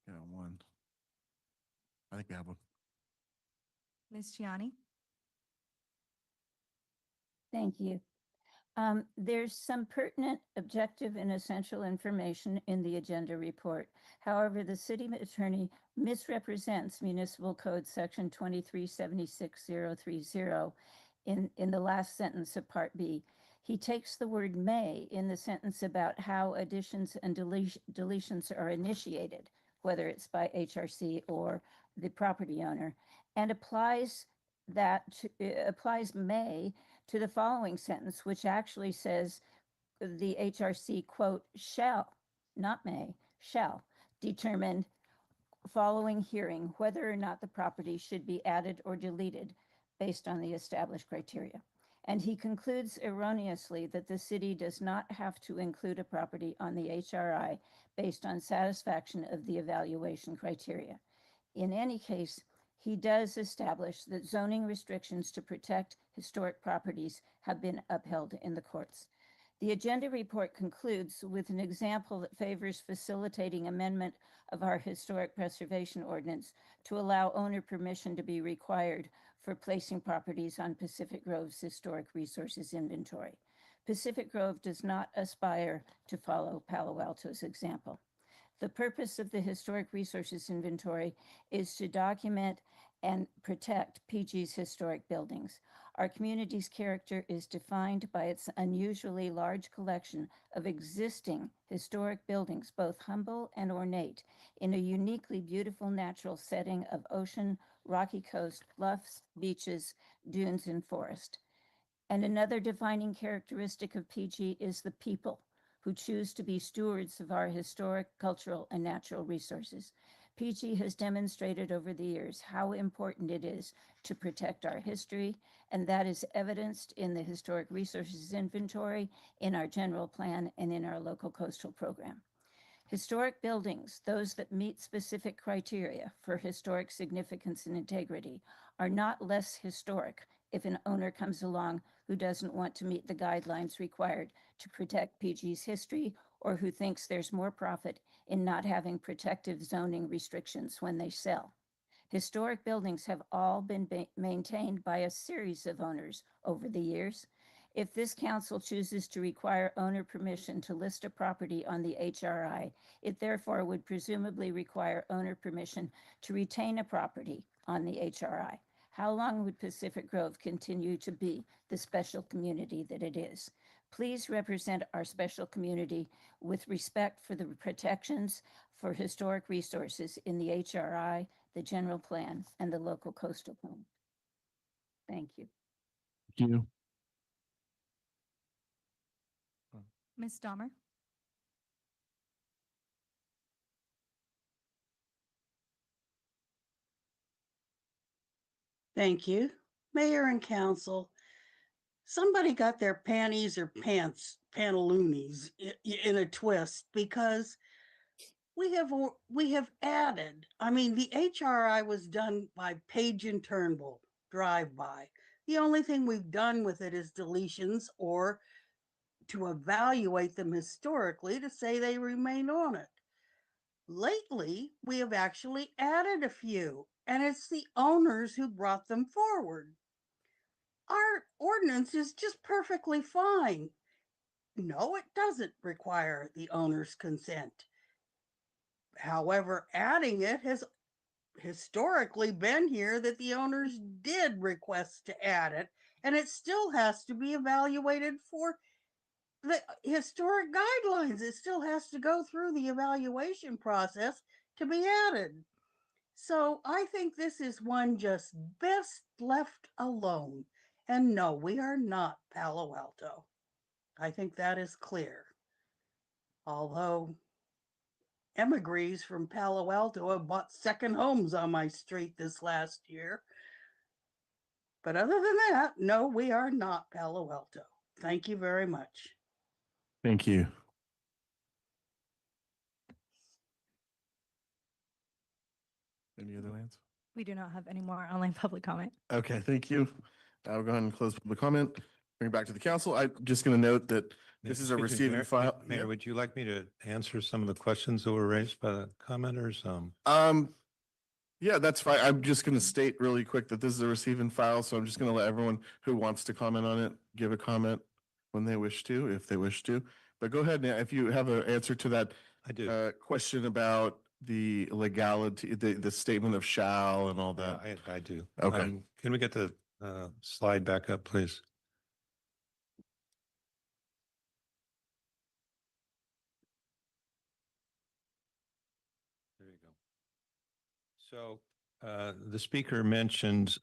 Yeah, one. I think we have one. Ms. Gianni? Thank you. There's some pertinent, objective, and essential information in the agenda report. However, the city attorney misrepresents Municipal Code Section 2376030 in the last sentence of Part B. He takes the word may in the sentence about how additions and deletions are initiated, whether it's by HRC or the property owner, and applies may to the following sentence, which actually says the HRC, quote, shall, not may, shall determine following hearing whether or not the property should be added or deleted based on the established criteria. And he concludes erroneously that the city does not have to include a property on the HRI based on satisfaction of the evaluation criteria. In any case, he does establish that zoning restrictions to protect historic properties have been upheld in the courts. The agenda report concludes with an example that favors facilitating amendment of our historic preservation ordinance to allow owner permission to be required for placing properties on Pacific Grove's historic resources inventory. Pacific Grove does not aspire to follow Palo Alto's example. The purpose of the Historic Resources Inventory is to document and protect PG's historic buildings. Our community's character is defined by its unusually large collection of existing historic buildings, both humble and ornate, in a uniquely beautiful natural setting of ocean, rocky coast, bluffs, beaches, dunes, and forest. And another defining characteristic of PG is the people who choose to be stewards of our historic, cultural, and natural resources. PG has demonstrated over the years how important it is to protect our history, and that is evidenced in the Historic Resources Inventory, in our general plan, and in our local coastal program. Historic buildings, those that meet specific criteria for historic significance and integrity, are not less historic if an owner comes along who doesn't want to meet the guidelines required to protect PG's history, or who thinks there's more profit in not having protective zoning restrictions when they sell. Historic buildings have all been maintained by a series of owners over the years. If this council chooses to require owner permission to list a property on the HRI, it therefore would presumably require owner permission to retain a property on the HRI. How long would Pacific Grove continue to be the special community that it is? Please represent our special community with respect for the protections for historic resources in the HRI, the general plan, and the local coastal plan. Thank you. Thank you. Ms. Dahmer? Thank you. Mayor and council, somebody got their panties or pantaloonies in a twist, because we have added, I mean, the HRI was done by Page and Turnbull drive-by. The only thing we've done with it is deletions, or to evaluate them historically to say they remain on it. Lately, we have actually added a few, and it's the owners who brought them forward. Our ordinance is just perfectly fine. No, it doesn't require the owner's consent. However, adding it has historically been here that the owners did request to add it, and it still has to be evaluated for the historic guidelines. It still has to go through the evaluation process to be added. So I think this is one just best left alone. And no, we are not Palo Alto. I think that is clear. Although emigres from Palo Alto have bought second homes on my street this last year. But other than that, no, we are not Palo Alto. Thank you very much. Thank you. Any other lands? We do not have any more online public comment. Okay, thank you. I'll go ahead and close public comment. Bring it back to the council. I'm just going to note that this is a Excuse me, receive Mayor- and file. Mayor, Yeah. would you like me to answer some of the questions that were raised by the commenters? Yeah, that's fine. I'm just going to state really quick that this is a receive and file, so I'm just going to let everyone who wants to comment on it give a comment when they wish to, if they wish to. But go ahead now, if you have an answer to that I do. question about the legality, the statement of shall and all Yeah, that. I do. Okay. Can we get the slide back up, please? There you go. So the speaker mentioned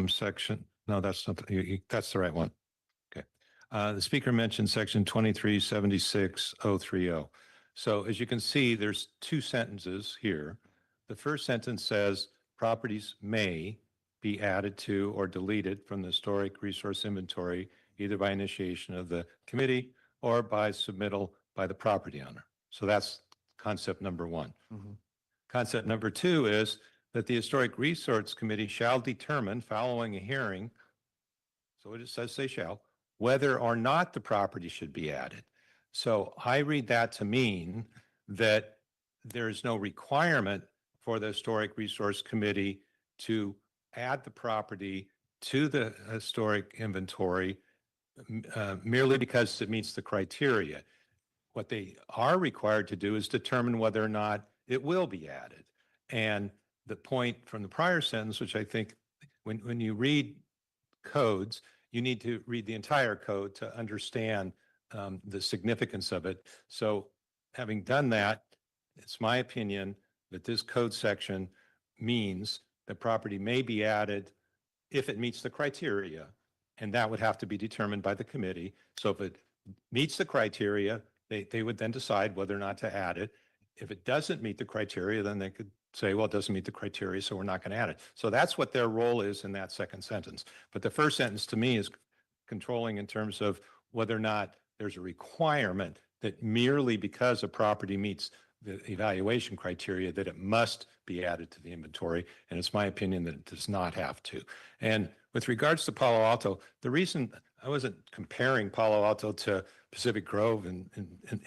section, no, that's not, that's the right one. Okay. The speaker mentioned section 2376.030. So as you can see, there's two sentences here. The first sentence says properties may be added to or deleted from the historic resource inventory, either by initiation of the committee or by submittal by the property owner. So that's concept number one. Concept number two is that the Historic Resource Committee shall determine following a hearing, so it says they shall, whether or not the property should be added. So I read that to mean that there's no requirement for the Historic Resource Committee to add the property to the historic inventory merely because it meets the criteria. What they are required to do is determine whether or not it will be added. And the point from the prior sentence, which I think when you read codes, you need to read the entire code to understand the significance of it. So having done that, it's my opinion that this code section means that property may be added if it meets the criteria, and that would have to be determined by the committee. So if it meets the criteria, they would then decide whether or not to add it. If it doesn't meet the criteria, then they could say, well, it doesn't meet the criteria, so we're not going to add it. So that's what their role is in that second sentence. But the first sentence to me is controlling in terms of whether or not there's a requirement that merely because a property meets the evaluation criteria that it must be added to the inventory. And it's my opinion that it does not have to. And with regards to Palo Alto, the reason I wasn't comparing Palo Alto to Pacific Grove in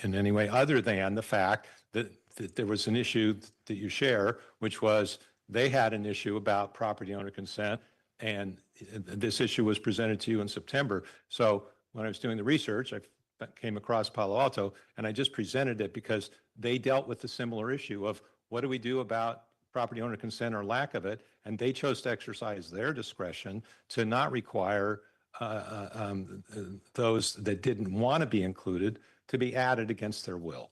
any way other than the fact that there was an issue that you share, which was they had an issue about property owner consent, and this issue was presented to you in September. So when I was doing the research, I came across Palo Alto, and I just presented it because they dealt with the similar issue of what do we do about property owner consent or lack of it, and they chose to exercise their discretion to not require those that didn't want to be included to be added against their will.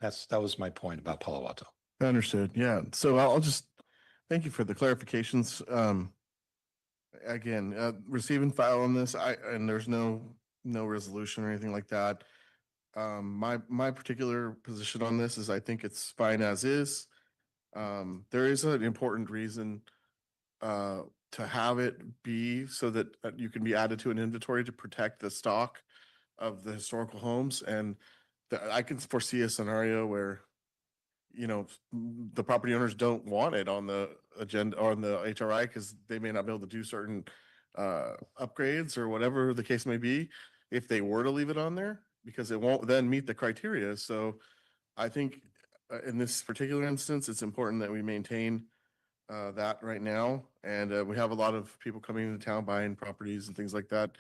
That was my point about Palo Alto. Understood. Yeah. So I'll just thank you for the clarifications. Again, receive and file on this. And there's no resolution or anything like that. My particular position on this is I think it's fine as is. There is an important reason to have it be so that you can be added to an inventory to protect the stock of the historical homes. And I can foresee a scenario where, the property owners don't want it on the agenda or on the HRI because they may not be able to do certain upgrades or whatever the case may be if they were to leave it on there, because it won't then meet the criteria. So I think in this particular instance, it's important that we maintain that right now. And we have a lot of people coming into town buying properties and things like that.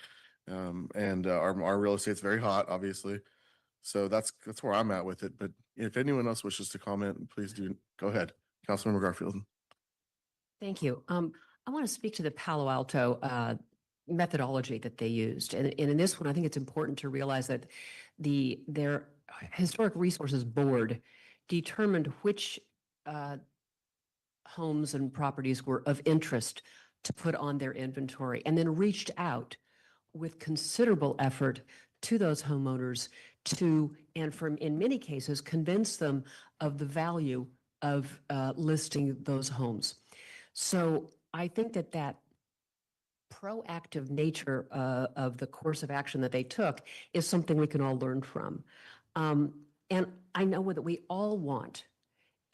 And our real estate's very hot, obviously. So that's where I'm at with it. But if anyone else wishes to comment, please do go ahead. Councilmember Garfield. Thank you. I want to speak to the Palo Alto methodology that they used. And in this one, I think it's important to realize that their Historic Resources Board determined which homes and properties were of interest to put on their inventory, and then reached out with considerable effort to those homeowners in many cases, convince them of the value of listing those homes. So I think that proactive nature of the course of action that they took is something we can all learn from. And I know that we all want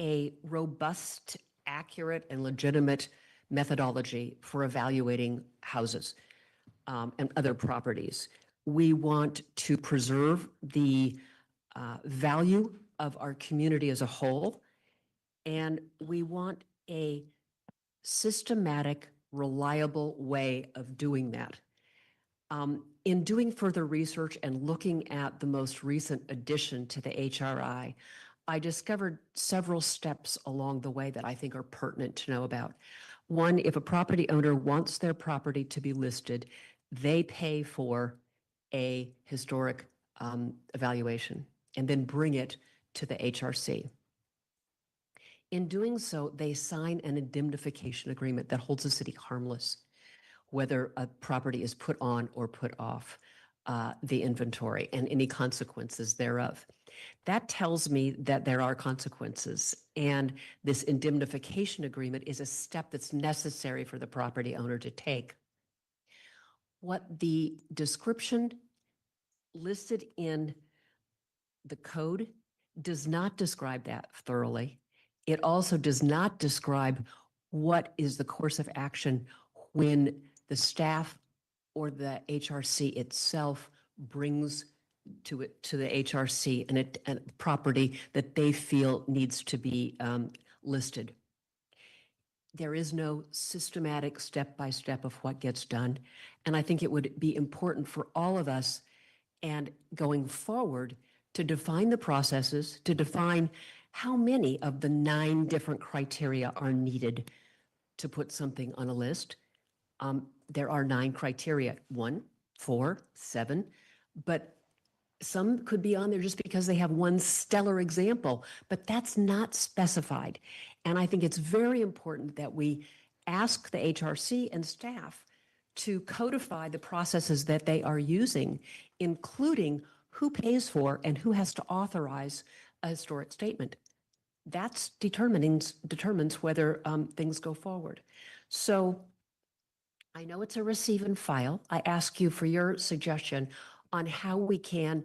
a robust, accurate, and legitimate methodology for evaluating houses and other properties. We want to preserve the value of our community as a whole, and we want a systematic, reliable way of doing that. In doing further research and looking at the most recent addition to the HRI, I discovered several steps along the way that I think are pertinent to know about. One, if a property owner wants their property to be listed, they pay for a historic evaluation and then bring it to the HRC. In doing so, they sign an indemnification agreement that holds the city harmless, whether a property is put on or put off the inventory and any consequences thereof. That tells me that there are consequences, and this indemnification agreement is a step that's necessary for the property owner to take. What the description listed in the code does not describe that thoroughly. It also does not describe what is the course of action when the staff or the HRC itself brings to the HRC and a property that they feel needs to be listed. There is no systematic step-by-step of what gets done. And I think it would be important for all of us and going forward to define the processes, to define how many of the 9 different criteria are needed to put something on a list. There are 9 criteria, 1, 4, 7, but some could be on there just because they have one stellar example, but that's not specified. And I think it's very important that we ask the HRC and staff to codify the processes that they are using, including who pays for and who has to authorize a historic statement. That determines whether things go forward. So I know it's a receive and file. I ask you for your suggestion on how we can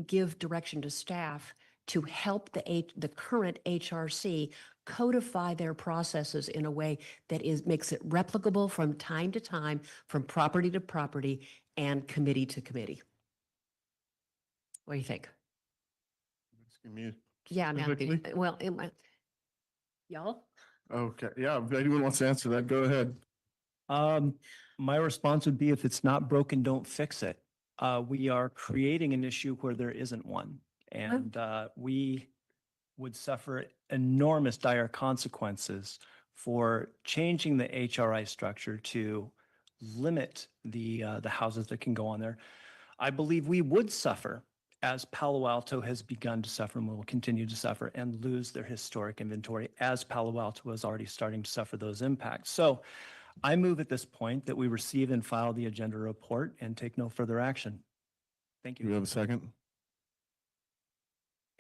give direction to staff to help the current HRC codify their processes in a way that makes it replicable from time to time, from property to property, and committee to committee. What do you think? Yeah, I'm happy. Specifically? Well, y'all? Okay, yeah, if anyone wants to answer that, go ahead. My response would be, if it's not broken, don't fix it. We are creating an issue where there isn't one. And we would suffer enormous dire consequences for changing the HRI structure to limit the houses that can go on there. I believe we would suffer, as Palo Alto has begun to suffer and will continue to suffer, and lose their historic inventory, as Palo Alto is already starting to suffer those impacts. So I move at this point that we receive and file the agenda report and take no further action. Thank Do we you. have a second?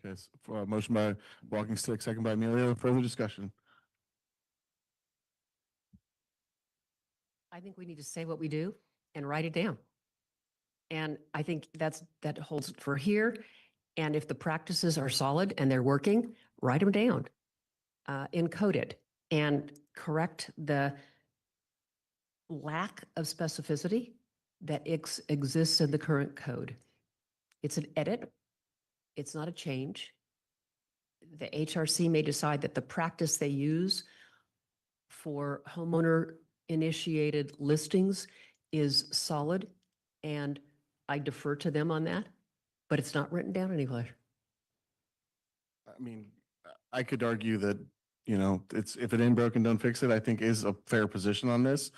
Okay, motion by Walking Stick, second by Amelia. Further discussion? I think we need to say what we do and write it down. And I think that holds for here. And if the practices are solid and they're working, write them down, encode it, and correct the lack of specificity that exists in the current code. It's an edit. It's not a change. The HRC may decide that the practice they use for homeowner-initiated listings is solid, and I defer to them on that, but it's not written down anywhere. I mean, I could argue that, it's if it ain't broken, don't fix it, I think is a fair position on this.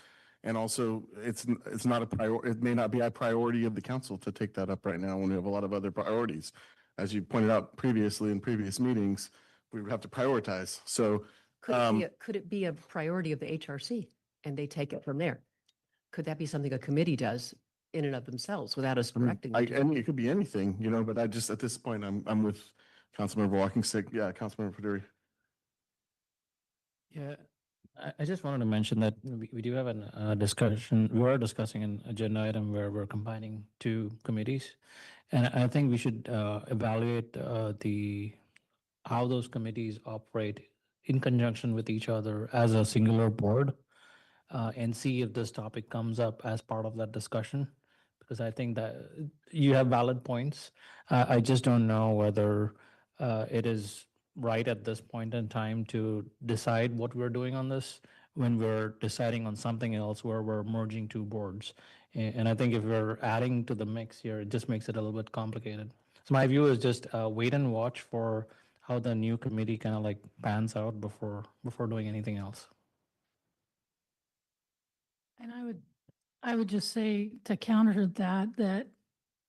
And also, it's not a it may not be a priority of the council to take that up right now when we have a lot of other priorities. As you pointed out previously in previous meetings, we would have to prioritize. So, Could it be a priority of the HRC and they take it from there? Could that be something a committee does in and of themselves without us directing them to? I mean, it could be anything, you know, but I just, at this point, I'm with Councilmember Walking Stick. Yeah, Councilmember Paduri. Yeah, I just wanted to mention that we do have a discussion, we are discussing an agenda item where we're combining two committees. And I think we should evaluate how those committees operate in conjunction with each other as a singular board and see if this topic comes up as part of that discussion. Because I think that you have valid points. I just don't know whether it is right at this point in time to decide what we're doing on this when we're deciding on something else where we're merging two boards. And I think if we're adding to the mix here, it just makes it a little bit complicated. So my view is just wait and watch for how the new committee kind of like pans out before doing anything else. And I would just say to counter that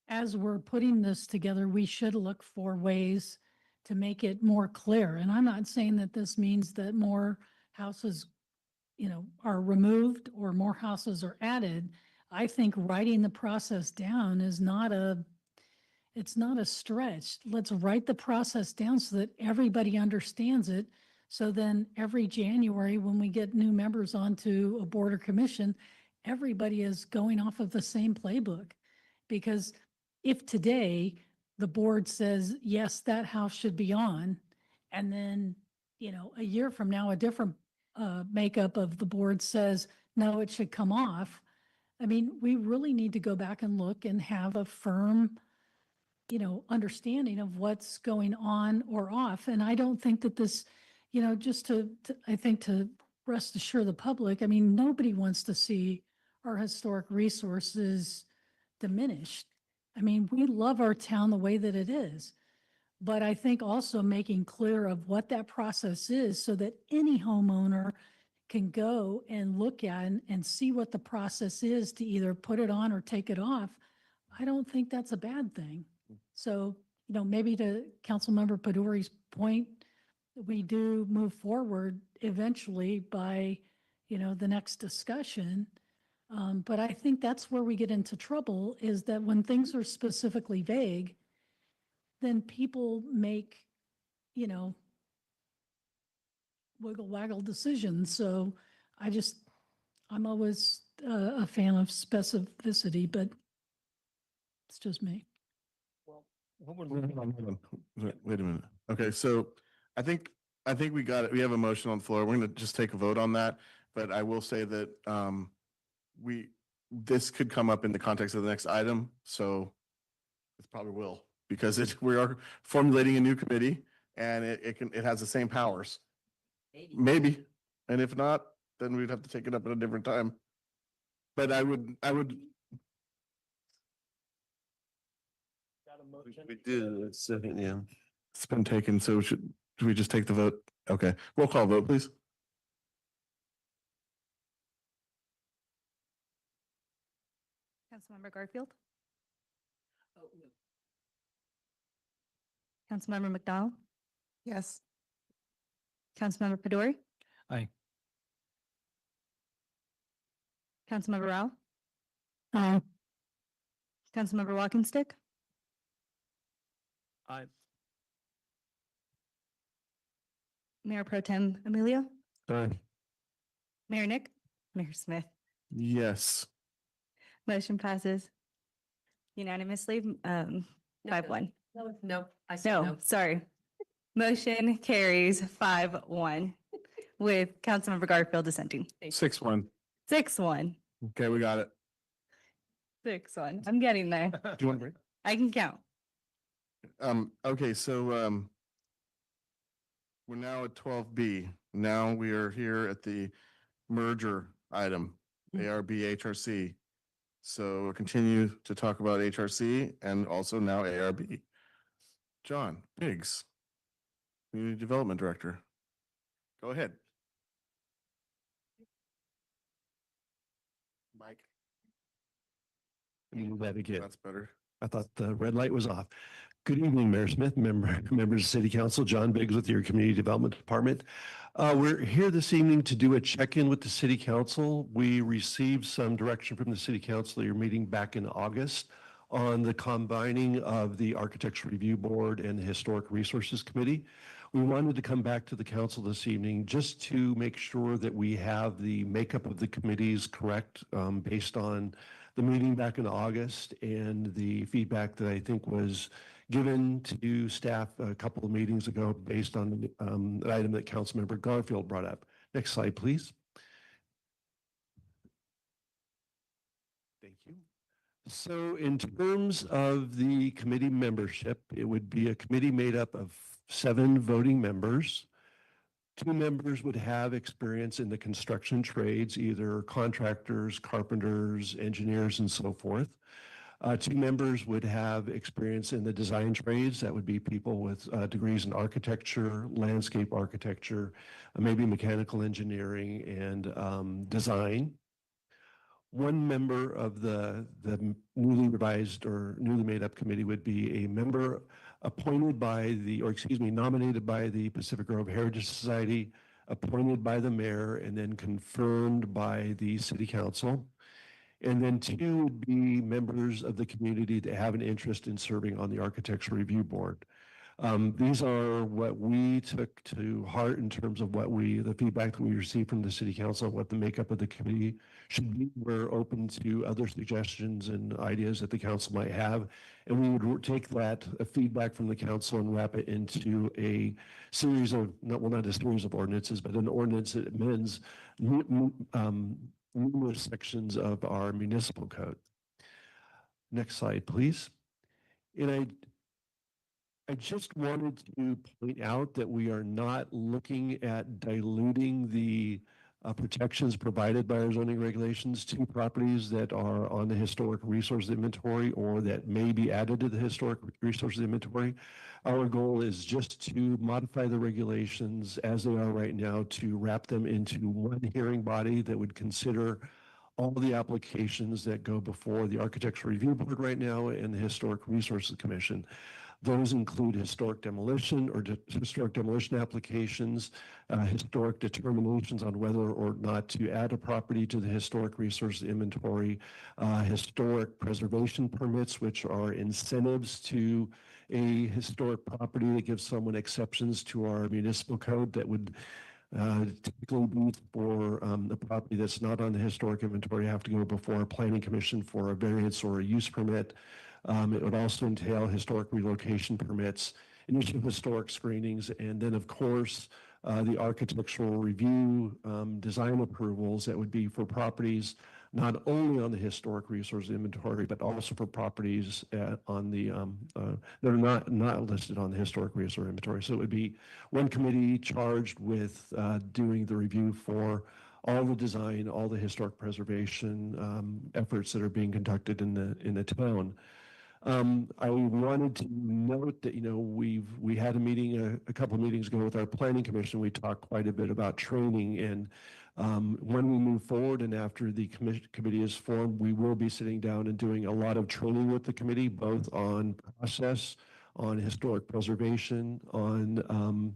as we're putting this together, we should look for ways to make it more clear. And I'm not saying that this means that more houses, are removed or more houses are added. I think writing the process down is it's not a stretch. Let's write the process down so that everybody understands it. So then every January, when we get new members onto a board or commission, everybody is going off of the same playbook. Because if today the board says, yes, that house should be on, and then, a year from now, a different makeup of the board says, no, it should come off. I mean, we really need to go back and look and have a firm, understanding of what's going on or off. And I don't think that this, just I think to rest assure the public, I mean, nobody wants to see our historic resources diminished. I mean, we love our town the way that it is. But I think also making clear of what that process is so that any homeowner can go and look at and see what the process is to either put it on or take it off. I don't think that's a bad thing. So, maybe to Councilmember Paduri's point, we do move forward eventually by, the next discussion. But I think that's where we get into trouble is that when things are specifically vague, then people make, wiggle waggle decisions. So I'm always a fan of specificity, but it's just me. Wait a minute. Okay, so I think we got it. We have a motion on the floor. We're going to just take a vote on that. But I will say that this could come up in the context of the next item. So it probably will, because we are formulating a new committee and it has the same powers. Maybe. And if not, then we'd have to take it up at a different time. But I would. We do, it's second, yeah. It's been taken, so should we just take the vote? Okay, roll call vote, please. Councilmember Garfield? Councilmember McDonald? Yes. Councilmember Paduri? Aye. Councilmember Rao? Aye. Councilmember Walking Stick? Aye. Mayor Pro Tem Emilio? Aye. Mayor Nick? Mayor Smith? Yes. Motion passes unanimously, 5-1. No, I said No, no. sorry. Motion carries 5-1 with Councilmember Garfield dissenting. 6-1. 6-1, Okay, we got it. 6-1. I'm getting there. Do you want to break? I can count. Okay, so we're now at 12B. Now we are here at the merger item, ARB HRC. So we'll continue to talk about HRC and also now ARB. John Biggs, Community Development Director. Go ahead. Let me do that again. That's better. I thought the red light was off. Good evening, Mayor Smith, members of City Council, John Biggs with your Community Development Department. We're here this evening to do a check-in with the City Council. We received some direction from the City Council at your meeting back in August on the combining of the Architecture Review Board and the Historic Resources Committee. We wanted to come back to the council this evening just to make sure that we have the makeup of the committees correct based on the meeting back in August and the feedback that I think was given to staff a couple of meetings ago based on an item that Councilmember Garfield brought up. Next slide, please. Thank you. So in terms of the committee membership, it would be a committee made up of 7 voting members. 2 members would have experience in the construction trades, either contractors, carpenters, engineers, and so forth. 2 members would have experience in the design trades. That would be people with degrees in architecture, landscape architecture, maybe mechanical engineering, and design. 1 member of the newly revised or newly made up committee would be a member appointed by the, or excuse me, nominated by the Pacific Grove Heritage Society, appointed by the mayor, and then confirmed by the city council. And then 2 would be members of the community that have an interest in serving on the Architecture Review Board. These are what we took to heart in terms of the feedback that we received from the city council, what the makeup of the committee should be. We're open to other suggestions and ideas that the council might have. And we would take that feedback from the council and wrap it into a series of, not a series of ordinances, but an ordinance that amends numerous sections of our municipal code. Next slide, please. And I just wanted to point out that we are not looking at diluting the protections provided by our zoning regulations to properties that are on the historic resource inventory or that may be added to the historic resource inventory. Our goal is just to modify the regulations as they are right now to wrap them into one hearing body that would consider all the applications that go before the Architecture Review Board right now and the Historic Resources Commission. Those include historic demolition or historic demolition applications, historic determinations on whether or not to add a property to the historic resource inventory, historic preservation permits, which are incentives to a historic property that gives someone exceptions to our municipal code that would typically be for the property that's not on the historic inventory, have to go before a planning commission for a variance or a use permit. It would also entail historic relocation permits, initial historic screenings, and then, of course, the architectural review design approvals that would be for properties not only on the historic resource inventory, but also for properties on the that are not listed on the historic resource inventory. So it would be one committee charged with doing the review for all the design, all the historic preservation efforts that are being conducted in the town. I wanted to note that, we had a meeting a couple of meetings ago with our planning commission. We talked quite a bit about training, and when we move forward and after the committee is formed, we will be sitting down and doing a lot of training with the committee, both on process, on historic preservation, on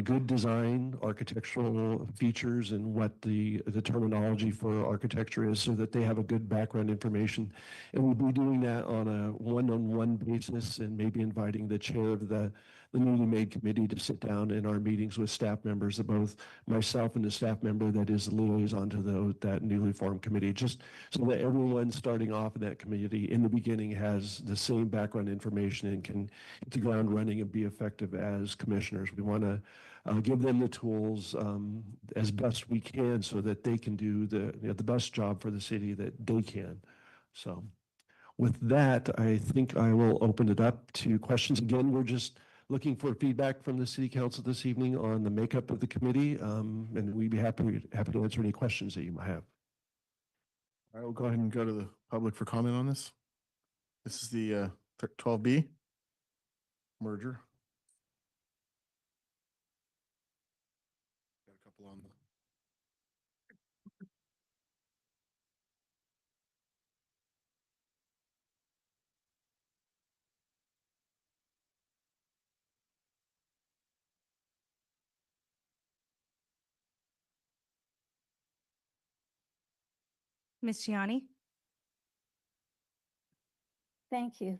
good design, architectural features, and what the terminology for architecture is so that they have a good background information. And we'll be doing that on a one-on-one basis and maybe inviting the chair of the newly made committee to sit down in our meetings with staff members, both myself and the staff member that is the liaison to that newly formed committee, just so that everyone starting off in that committee in the beginning has the same background information and can hit the ground running and be effective as commissioners. We want to give them the tools as best we can so that they can do the best job for the city that they can. So with that, I think I will open it up to questions. Again, we're just looking for feedback from the city council this evening on the makeup of the committee, and we'd be happy to answer any questions that you might have. I will go ahead and go to the public for comment on this. This is the 12B merger. Got a couple on the Ms. Gianni? Thank you.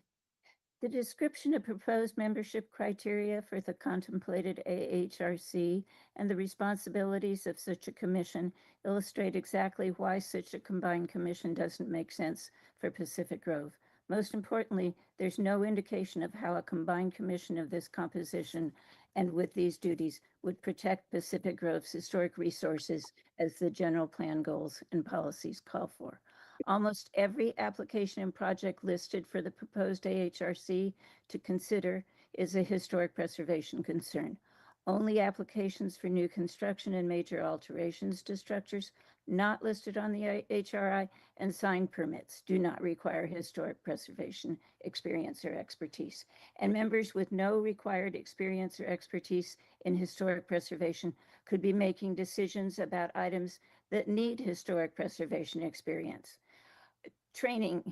The description of proposed membership criteria for the contemplated AHRC and the responsibilities of such a commission illustrate exactly why such a combined commission doesn't make sense for Pacific Grove. Most importantly, there's no indication of how a combined commission of this composition and with these duties would protect Pacific Grove's historic resources as the general plan goals and policies call for. Almost every application and project listed for the proposed AHRC to consider is a historic preservation concern. Only applications for new construction and major alterations to structures not listed on the HRI and sign permits do not require historic preservation experience or expertise. And members with no required experience or expertise in historic preservation could be making decisions about items that need historic preservation experience. Training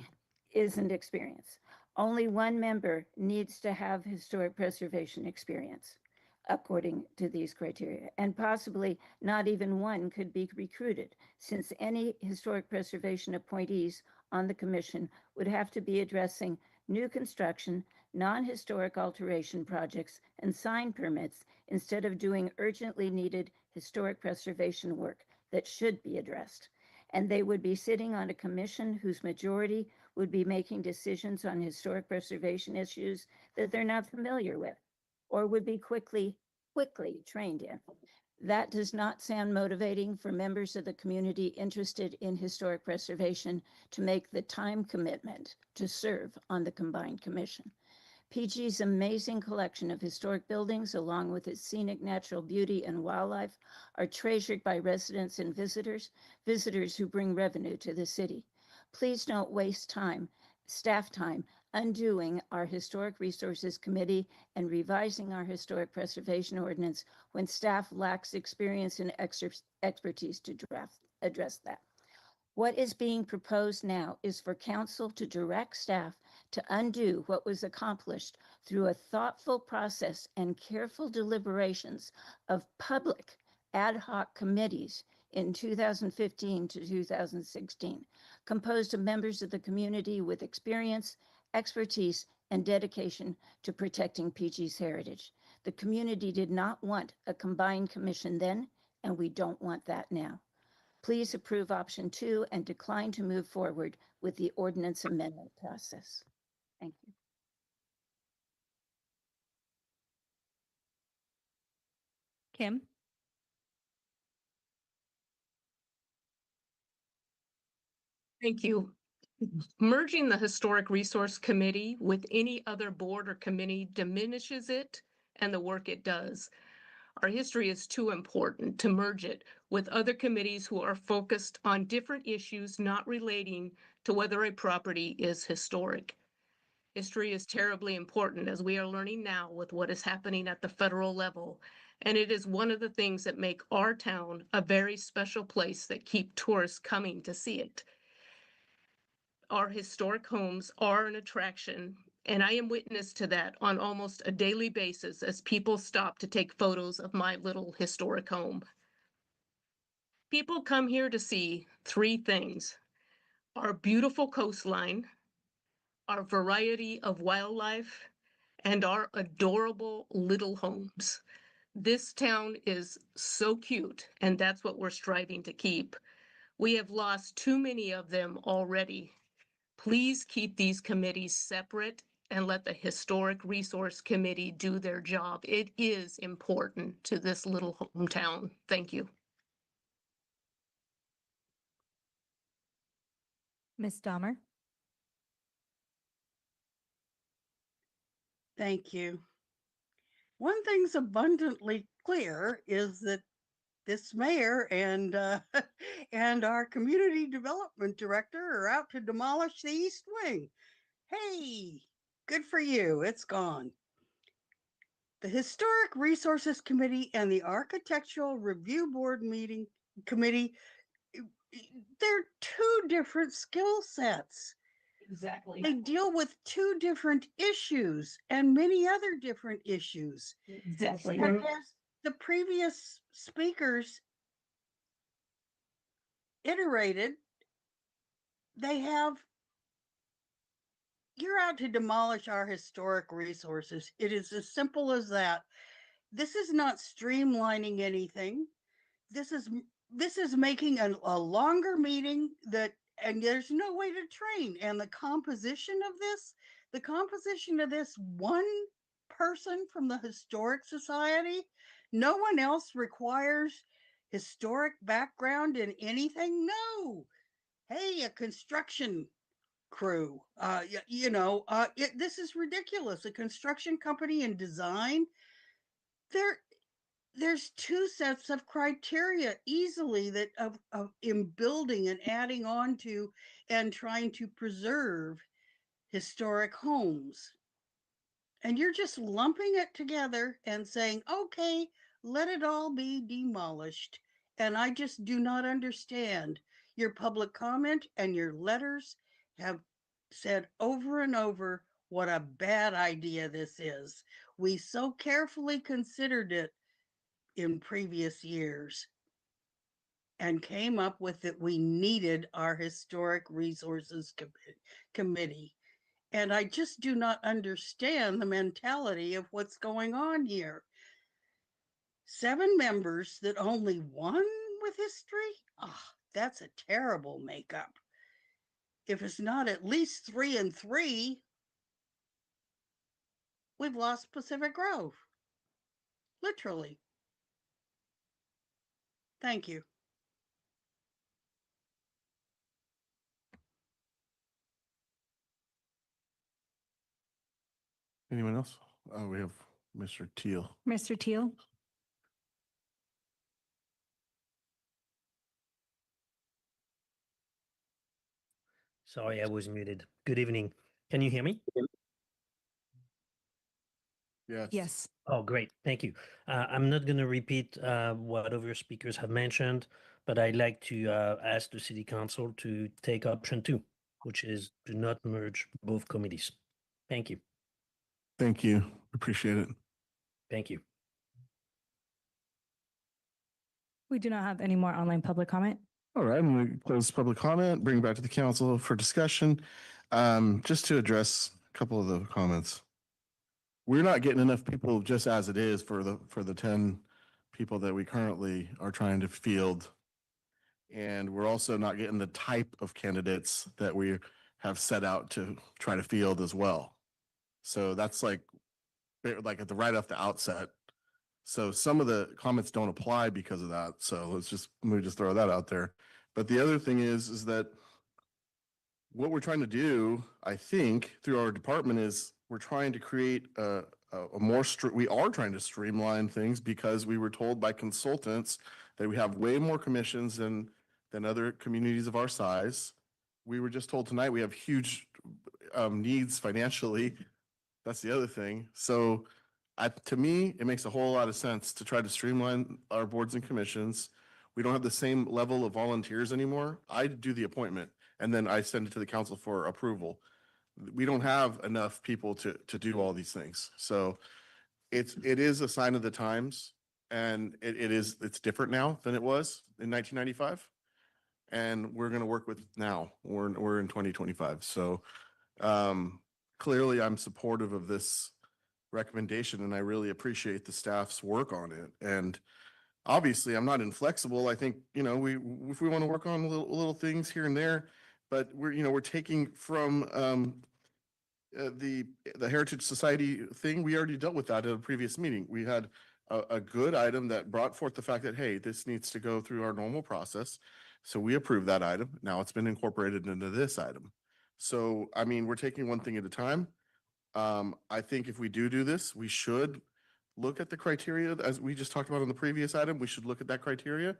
isn't experience. Only one member needs to have historic preservation experience, according to these criteria, and possibly not even one could be recruited, since any historic preservation appointees on the commission would have to be addressing new construction, non-historic alteration projects, and sign permits instead of doing urgently needed historic preservation work that should be addressed. And they would be sitting on a commission whose majority would be making decisions on historic preservation issues that they're not familiar with or would be quickly trained in. That does not sound motivating for members of the community interested in historic preservation to make the time commitment to serve on the combined commission. PG's amazing collection of historic buildings, along with its scenic natural beauty and wildlife, are treasured by residents and visitors who bring revenue to the city. Please don't waste time, staff time, undoing our Historic Resources Committee and revising our historic preservation ordinance when staff lacks experience and expertise to address that. What is being proposed now is for council to direct staff to undo what was accomplished through a thoughtful process and careful deliberations of public ad hoc committees in 2015 to 2016, composed of members of the community with experience, expertise, and dedication to protecting PG's heritage. The community did not want a combined commission then, and we don't want that now. Please approve option 2 and decline to move forward with the ordinance amendment process. Thank you. Kim? Thank you. Merging the Historic Resource Committee with any other board or committee diminishes it and the work it does. Our history is too important to merge it with other committees who are focused on different issues not relating to whether a property is historic. History is terribly important, as we are learning now with what is happening at the federal level, and it is one of the things that make our town a very special place that keep tourists coming to see it. Our historic homes are an attraction, and I am witness to that on almost a daily basis as people stop to take photos of my little historic home. People come here to see 3 things: our beautiful coastline, our variety of wildlife, and our adorable little homes. This town is so cute, and that's what we're striving to keep. We have lost too many of them already. Please keep these committees separate and let the Historic Resource Committee do their job. It is important to this little hometown. Thank you. Ms. Dahmer? Thank you. One thing's abundantly clear is that this mayor and and our community development director are out to demolish the East Wing. Hey, good for you. It's gone. The Historic Resources Committee and the Architectural Review Board committee, they're 2 different skill sets. Exactly. They deal with 2 different issues and many other different issues. Exactly. And as the previous speakers iterated, they have, you're out to demolish our historic resources. It is as simple as that. This is not streamlining anything. This is making a longer meeting that, and there's no way to train. And the composition of this one person from the Historic Society, no one else requires historic background in anything. No. Hey, a construction crew, this is ridiculous. A construction company in design, there's two sets of criteria easily that of in building and adding on to and trying to preserve historic homes. And you're just lumping it together and saying, okay, let it all be demolished. And I just do not understand. Your public comment and your letters have said over and over what a bad idea this is. We so carefully considered it in previous years and came up with that we needed our Historic Resources Committee. And I just do not understand the mentality of what's going on here. 7 members that only one with history? That's a terrible makeup. If it's not at least 3 and 3, we've lost Pacific Grove. Literally. Thank you. Anyone else? Oh, we have Mr. Teal. Mr. Teal? Sorry, I was muted. Good evening. Can you hear me? Yes. Yes. Oh, great. Thank you. I'm not going to repeat what other speakers have mentioned, but I'd like to ask the City Council to take option 2, which is do not merge both committees. Thank you. Thank you. Appreciate it. Thank you. We do not have any more online public comment. All right, I'm going to close public comment, bring it back to the council for discussion. Just to address a couple of the comments. We're not getting enough people just as it is for the 10 people that we currently are trying to field. And we're also not getting the type of candidates that we have set out to try to field as well. So that's like at the right off the outset. So some of the comments don't apply because of that. So let me just throw that out there. But the other thing is that what we're trying to do, I think, through our department is we're trying to create we are trying to streamline things because we were told by consultants that we have way more commissions than other communities of our size. We were just told tonight we have huge needs financially. That's the other thing. So to me, it makes a whole lot of sense to try to streamline our boards and commissions. We don't have the same level of volunteers anymore. I do the appointment and then I send it to the council for approval. We don't have enough people to do all these things. So it is a sign of the times, and it's different now than it was in 1995. And we're going to work with now. We're in 2025. So clearly I'm supportive of this recommendation, and I really appreciate the staff's work on it. And obviously I'm not inflexible. I think, if we want to work on little things here and there, but we're taking from the Heritage Society thing. We already dealt with that at a previous meeting. We had a good item that brought forth the fact that, hey, this needs to go through our normal process. So we approved that item. Now it's been incorporated into this item. So, we're taking one thing at a time. I think if we do this, we should look at the criteria as we just talked about on the previous item. We should look at that criteria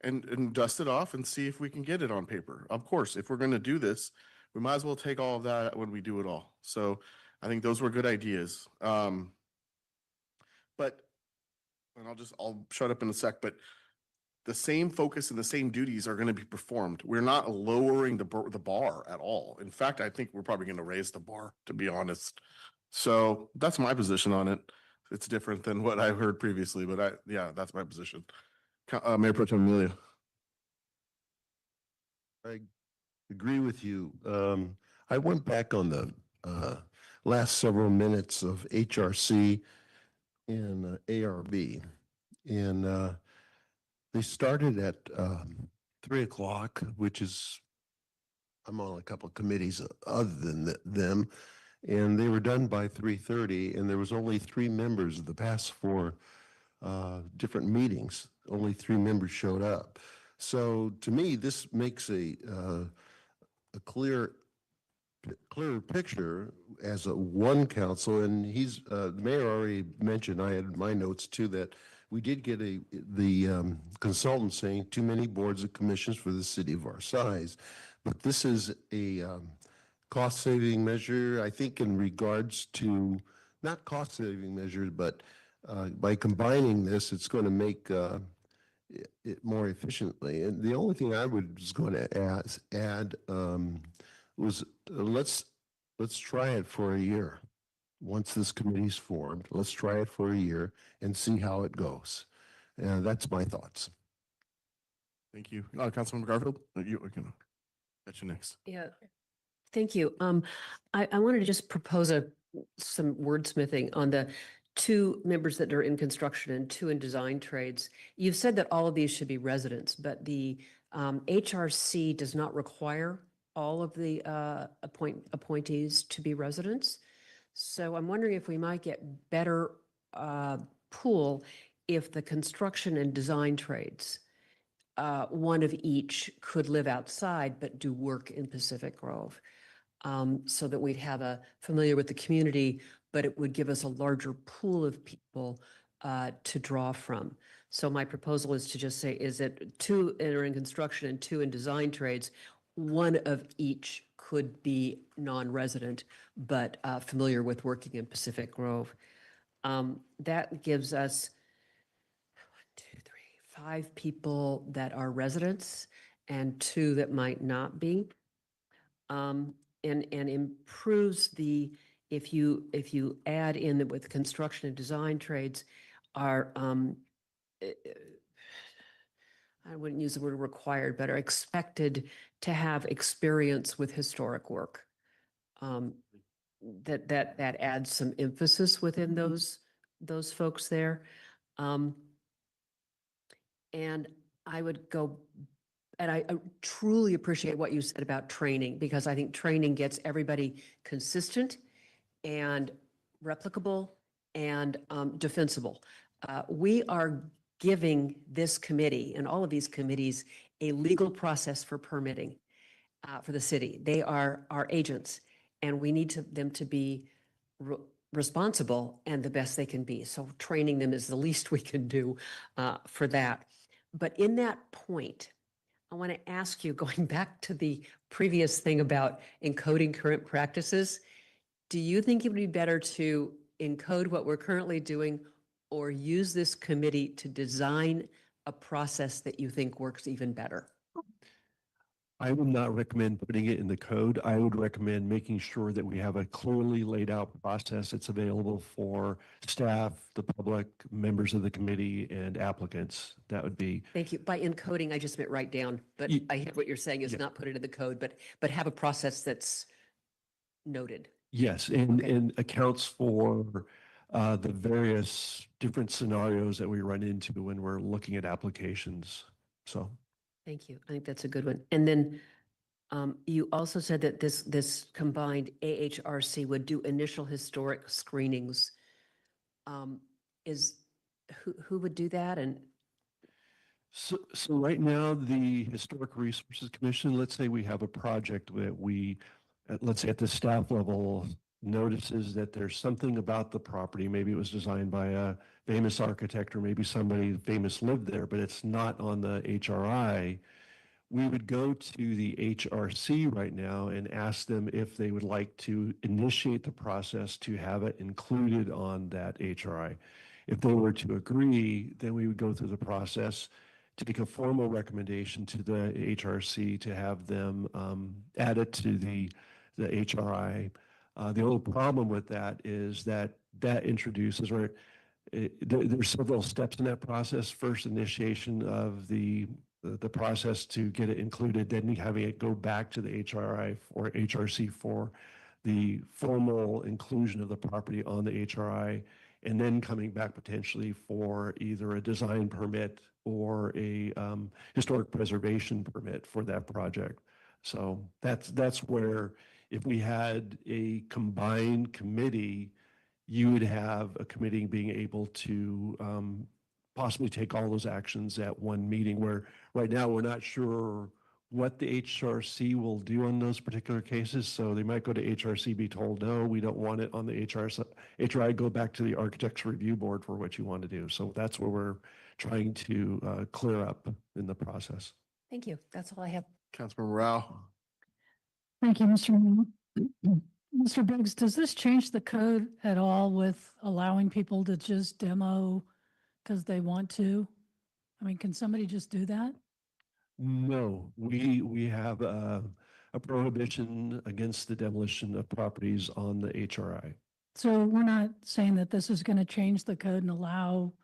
and dust it off and see if we can get it on paper. Of course, if we're going to do this, we might as well take all of that when we do it all. So I think those were good ideas. But, and I'll shut up in a sec, but the same focus and the same duties are going to be performed. We're not lowering the bar at all. In fact, I think we're probably going to raise the bar, to be honest. So that's my position on it. It's different than what I heard previously, but that's my position. Mayor Pro Tem Amelia. Good agree with you. I went back on the last several minutes of HRC and ARB, and they started at 3 o'clock, which is, I'm on a couple of committees other than them, and they were done by 3:30, and there was only 3 members of the past 4 different meetings. Only 3 members showed up. So to me, this makes a clearer picture as a one council, and the mayor already mentioned, I had my notes too, that we did get the consultant saying too many boards and commissions for the city of our size. But this is a cost-saving measure, I think, in regards to, not cost-saving measures, but by combining this, it's going to make it more efficiently. And the only thing I was going to add was let's try it for a year. Once this committee's formed, let's try it for a year and see how it goes. And that's my thoughts. Thank you. Councilmember Garfield, you can got you next. Yeah, thank you. I wanted to just propose some wordsmithing on the 2 members that are in construction and 2 in design trades. You've said that all of these should be residents, but the HRC does not require all of the appointees to be residents. So I'm wondering if we might get better pool if the construction and design trades, one of each could live outside but do work in Pacific Grove, so that we'd have a familiar with the community, but it would give us a larger pool of people to draw from. So my proposal is to just say, is it 2 are in construction and 2 in design trades? One of each could be non-resident, but familiar with working in Pacific Grove. That gives us 5 people that are residents and 2 that might not be. And improves if you add in with construction and design trades are, I wouldn't use the word required, but are expected to have experience with historic work. That adds some emphasis within those folks there. And I would go, and I truly appreciate what you said about training, because I think training gets everybody consistent and replicable and defensible. We are giving this committee and all of these committees a legal process for permitting for the city. They are our agents, and we need them to be responsible and the best they can be. So training them is the least we can do for that. But in that point, I want to ask you, going back to the previous thing about encoding current practices, do you think it would be better to encode what we're currently doing or use this committee to design a process that you think works even better? I would not recommend putting it in the code. I would recommend making sure that we have a clearly laid out process that's available for staff, the public, members of the committee, and applicants. That would be. Thank you. By encoding, I just meant write down, but I hear what you're saying is not put it in the code, but have a process that's noted. Yes, and accounts for the various different scenarios that we run into when we're looking at applications. So. Thank you. I think that's a good one. And then you also said that this combined AHRC would do initial historic screenings. Who would do that? And so right now, the Historic Resources Commission, let's say we have a project that we, let's say at the staff level, notices that there's something about the property. Maybe it was designed by a famous architect, or maybe somebody famous lived there, but it's not on the HRI. We would go to the HRC right now and ask them if they would like to initiate the process to have it included on that HRI. If they were to agree, then we would go through the process to make a formal recommendation to the HRC to have them add it to the HRI. The only problem with that is that introduces, there's several steps in that process. First, initiation of the the process to get it included, then having it go back to the HRI or HRC for the formal inclusion of the property on the HRI, and then coming back potentially for either a design permit or a historic preservation permit for that project. So that's where if we had a combined committee, you would have a committee being able to possibly take all those actions at one meeting, where right now we're not sure what the HRC will do on those particular cases. So they might go to HRC, be told, no, we don't want it on the HRI, go back to the Architecture Review Board for what you want to do. So that's where we're trying to clear up in the process. Thank you. That's all I have. Councilmember Rao. Thank you, Mr. Mayor. Mr. Biggs, does this change the code at all with allowing people to just demo because they want to? I mean, can somebody just do that? No, we have a prohibition against the demolition of properties on the HRI. So we're not saying that this is going to change the code and allow,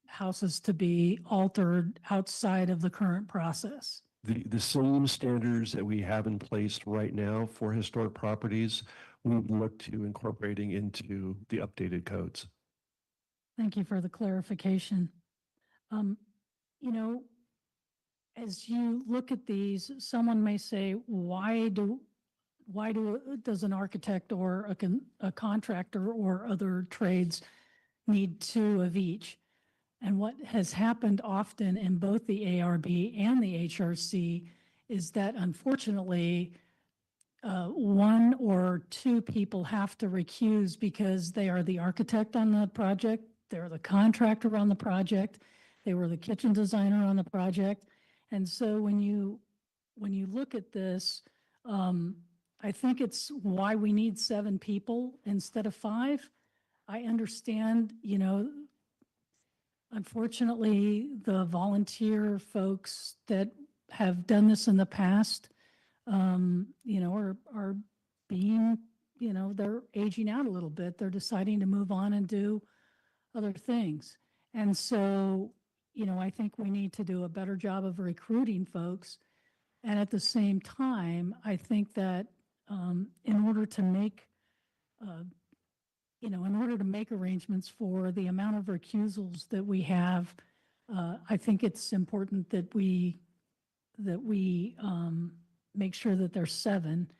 houses to be altered outside of the current process. The same standards that we have in place right now for historic properties, we would look to incorporating into the updated codes. Thank you for the clarification. As you look at these, someone may say, does an architect or a contractor or other trades need 2 of each? And what has happened often in both the ARB and the HRC is that unfortunately, 1 or 2 people have to recuse because they are the architect on the project, they're the contractor on the project, they were the kitchen designer on the project. And so when you look at this, I think it's why we need 7 people instead of 5. I understand, unfortunately, the volunteer folks that have done this in the past, are being, they're aging out a little bit. They're deciding to move on and do other things. And so, I think we need to do a better job of recruiting folks. And at the same time, I think that in order to make arrangements for the amount of recusals that we have, I think it's important that we make sure that there's 7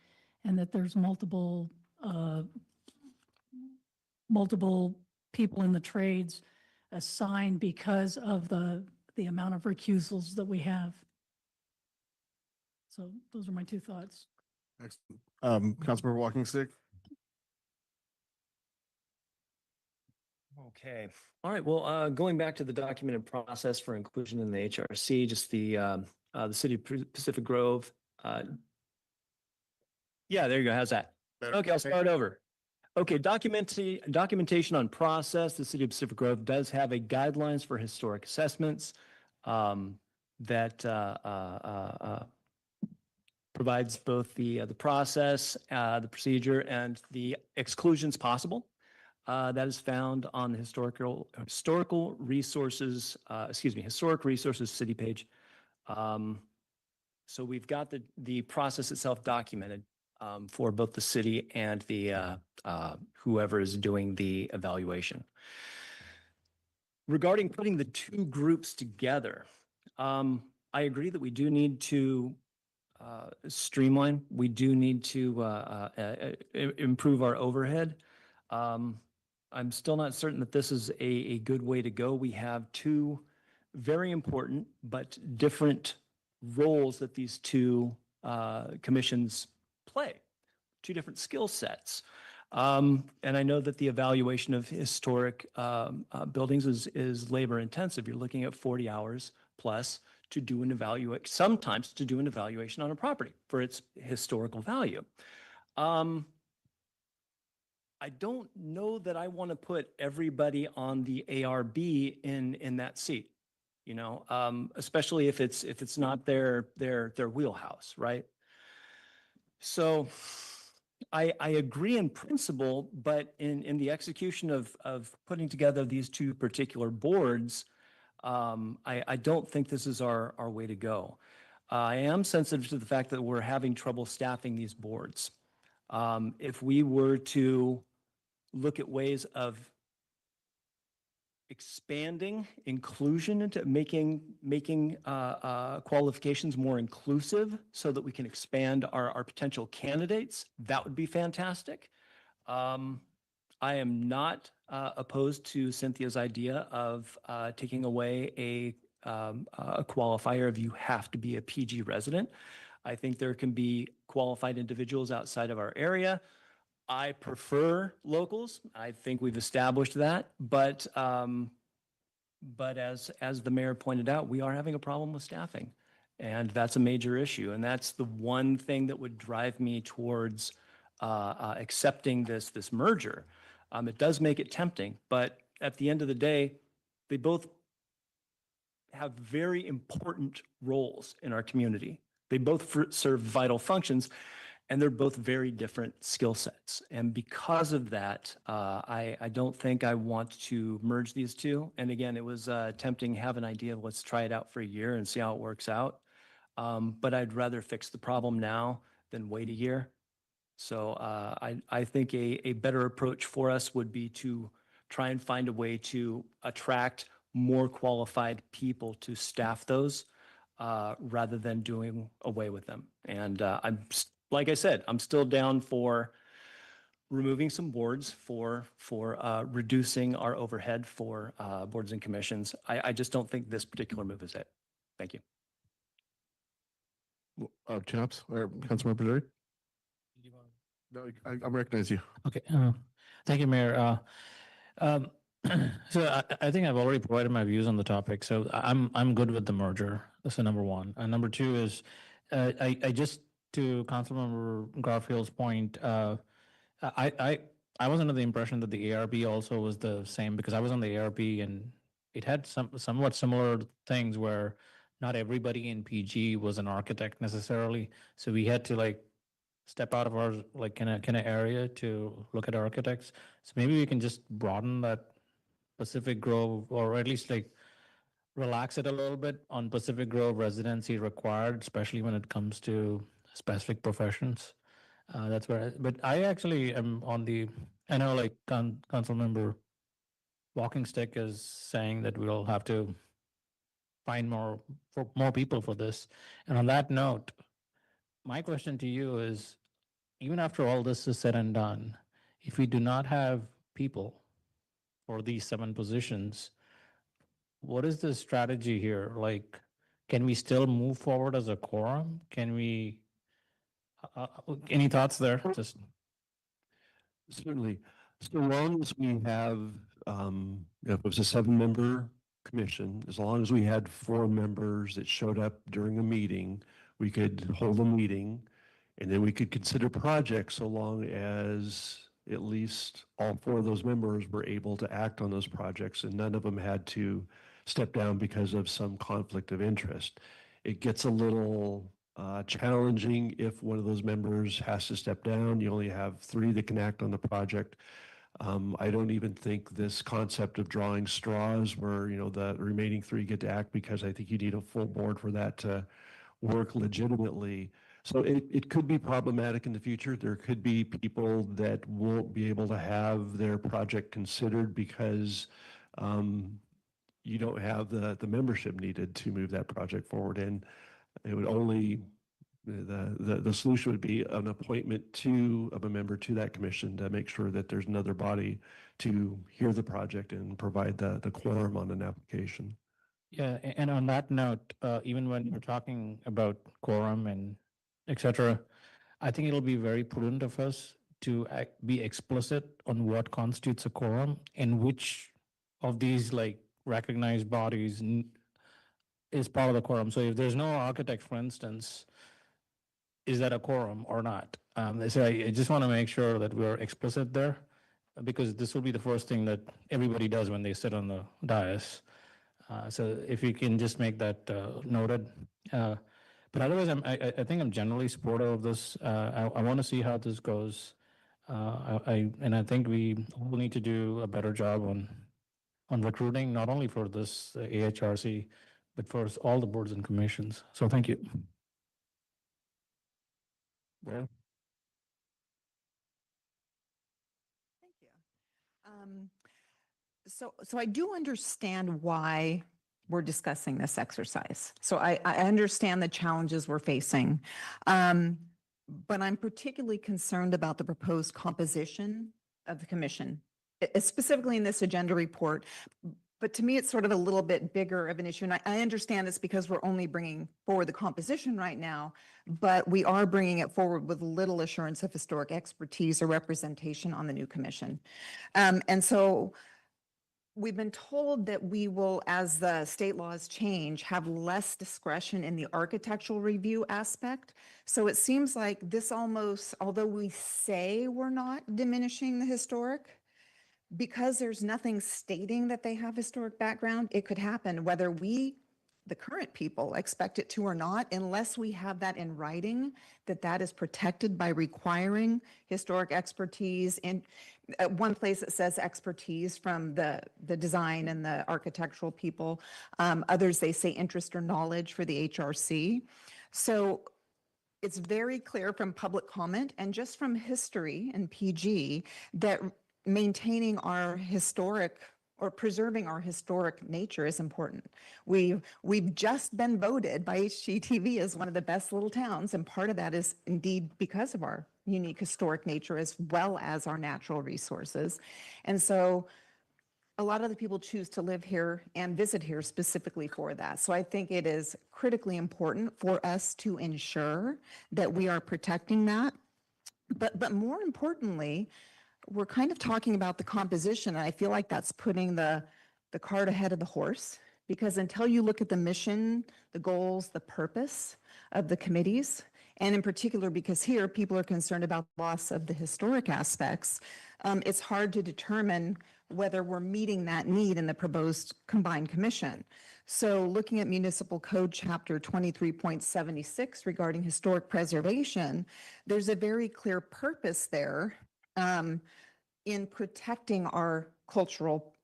and that there's multiple people in the trades assigned because of the amount of recusals that we have. So those are my 2 thoughts. Excellent. Councilmember Walking Stick. Okay. All right. Well, going back to the documented process for inclusion in the HRC, just the city of Pacific Grove. Yeah, there you go. How's that? Better. Okay, I'll start over. Okay, documentation on process. The city of Pacific Grove does have a guidelines for historic assessments that provides both the process, the procedure, and the exclusions possible. That is found on the historic resources city page. So we've got the process itself documented for both the city and the whoever is doing the evaluation. Regarding putting the 2 groups together, I agree that we do need to streamline. We do need to improve our overhead. I'm still not certain that this is a good way to go. We have 2 very important but different roles that these 2 commissions play, 2 different skill sets. And I know that the evaluation of historic buildings is labor intensive. You're looking at 40 hours plus to do an evaluation, sometimes to do an evaluation on a property for its historical value. I don't know that I want to put everybody on the ARB in that seat, especially if it's not their wheelhouse, right? So I agree in principle, but in the execution of putting together these 2 particular boards, I don't think this is our way to go. I am sensitive to the fact that we're having trouble staffing these boards. If we were to look at ways of expanding inclusion into making qualifications more inclusive so that we can expand our potential candidates, that would be fantastic. I am not opposed to Cynthia's idea of taking away a qualifier of you have to be a PG resident. I think there can be qualified individuals outside of our area. I prefer locals. I think we've established that, but as the mayor pointed out, we are having a problem with staffing, and that's a major issue. And that's the one thing that would drive me towards accepting this merger. It does make it tempting, but at the end of the day, they both have very important roles in our community. They both serve vital functions, and they're both very different skill sets. And because of that, I don't think I want to merge these two. And again, it was tempting to have an idea of let's try it out for a year and see how it works out. But I'd rather fix the problem now than wait a year. So I think a better approach for us would be to try and find a way to attract more qualified people to staff those rather than doing away with them. And like I said, I'm still down for removing some boards for reducing our overhead for boards and commissions. I just don't think this particular move is it. Thank you. Chaps or Councilmember Derry? No, I recognize you. Okay. Thank you, Mayor. So I think I've already provided my views on the topic. So I'm good with the merger. That's number one. And number two is I just to Councilmember Garfield's point. I was under the impression that the ARB also was the same because I was on the ARB and it had somewhat similar things where not everybody in PG was an architect necessarily. So we had to like step out of our like kind of area to look at architects. So maybe we can just broaden that Pacific Grove, or at least like relax it a little bit on Pacific Grove residency required, especially when it comes to specific professions. That's where, but I actually am on the, I know like Council Member Walking Stick is saying that we'll have to find more people for this. And on that note, my question to you is, even after all this is said and done, if we do not have people for these 7 positions, what is the strategy here? Like, can we still move forward as a quorum? Can we, any thoughts there? Just Certainly. So long as we have, if it was a 7-member commission, as long as we had 4 members that showed up during a meeting, we could hold a meeting and then we could consider projects so long as at least all 4 of those members were able to act on those projects and none of them had to step down because of some conflict of interest. It gets a little challenging if one of those members has to step down. You only have 3 that can act on the project. I don't even think this concept of drawing straws where, you know, the remaining 3 get to act, because I think you need a full board for that to work legitimately. So it could be problematic in the future. There could be people that won't be able to have their project considered because you don't have the membership needed to move that project forward. And it would only, the solution would be an appointment of a member to that commission to make sure that there's another body to hear the project and provide the quorum on an application. yeah, and on that note, even when you're talking about quorum and etc., I think it'll be very prudent of us to be explicit on what constitutes a quorum and which of these like recognized bodies is part of the quorum. So if there's no architect, for instance, is that a quorum or not? So I just want to make sure that we're explicit there, because this will be the first thing that everybody does when they sit on the dais. So if you can just make that noted. But otherwise, I think I'm generally supportive of this. I want to see how this goes. And I think we all need to do a better job on recruiting, not only for this AHRC, but for all the boards and commissions. So thank you. Yeah. So I do understand why we're discussing this exercise. So I understand the challenges we're facing. But I'm particularly concerned about the proposed composition of the commission, specifically in this agenda report. But to me, it's sort of a little bit bigger of an issue. And I understand it's because we're only bringing forward the composition right now, but we are bringing it forward with little assurance of historic expertise or representation on the new commission. And so we've been told that we will, as the state laws change, have less discretion in the architectural review aspect. So it seems like this almost, although we say we're not diminishing the historic, because there's nothing stating that they have historic background, it could happen whether we, the current people, expect it to or not, unless we have that in writing, that is protected by requiring historic expertise. In one place it says expertise from the design and the architectural people. Others, they say interest or knowledge for the HRC. So it's very clear from public comment and just from history and PG that maintaining our historic or preserving our historic nature is important. We've just been voted by HGTV as one of the best little towns, and part of that is indeed because of our unique historic nature as well as our natural resources. And so a lot of the people choose to live here and visit here specifically for that. So I think it is critically important for us to ensure that we are protecting that. But more importantly, we're kind of talking about the composition, and I feel like that's putting the cart ahead of the horse, because until you look at the mission, the goals, the purpose of the committees, and in particular because here people are concerned about loss of the historic aspects, it's hard to determine whether we're meeting that need in the proposed combined commission. So looking at Municipal Code Chapter 23.76 regarding historic preservation, there's a very clear purpose there in protecting our cultural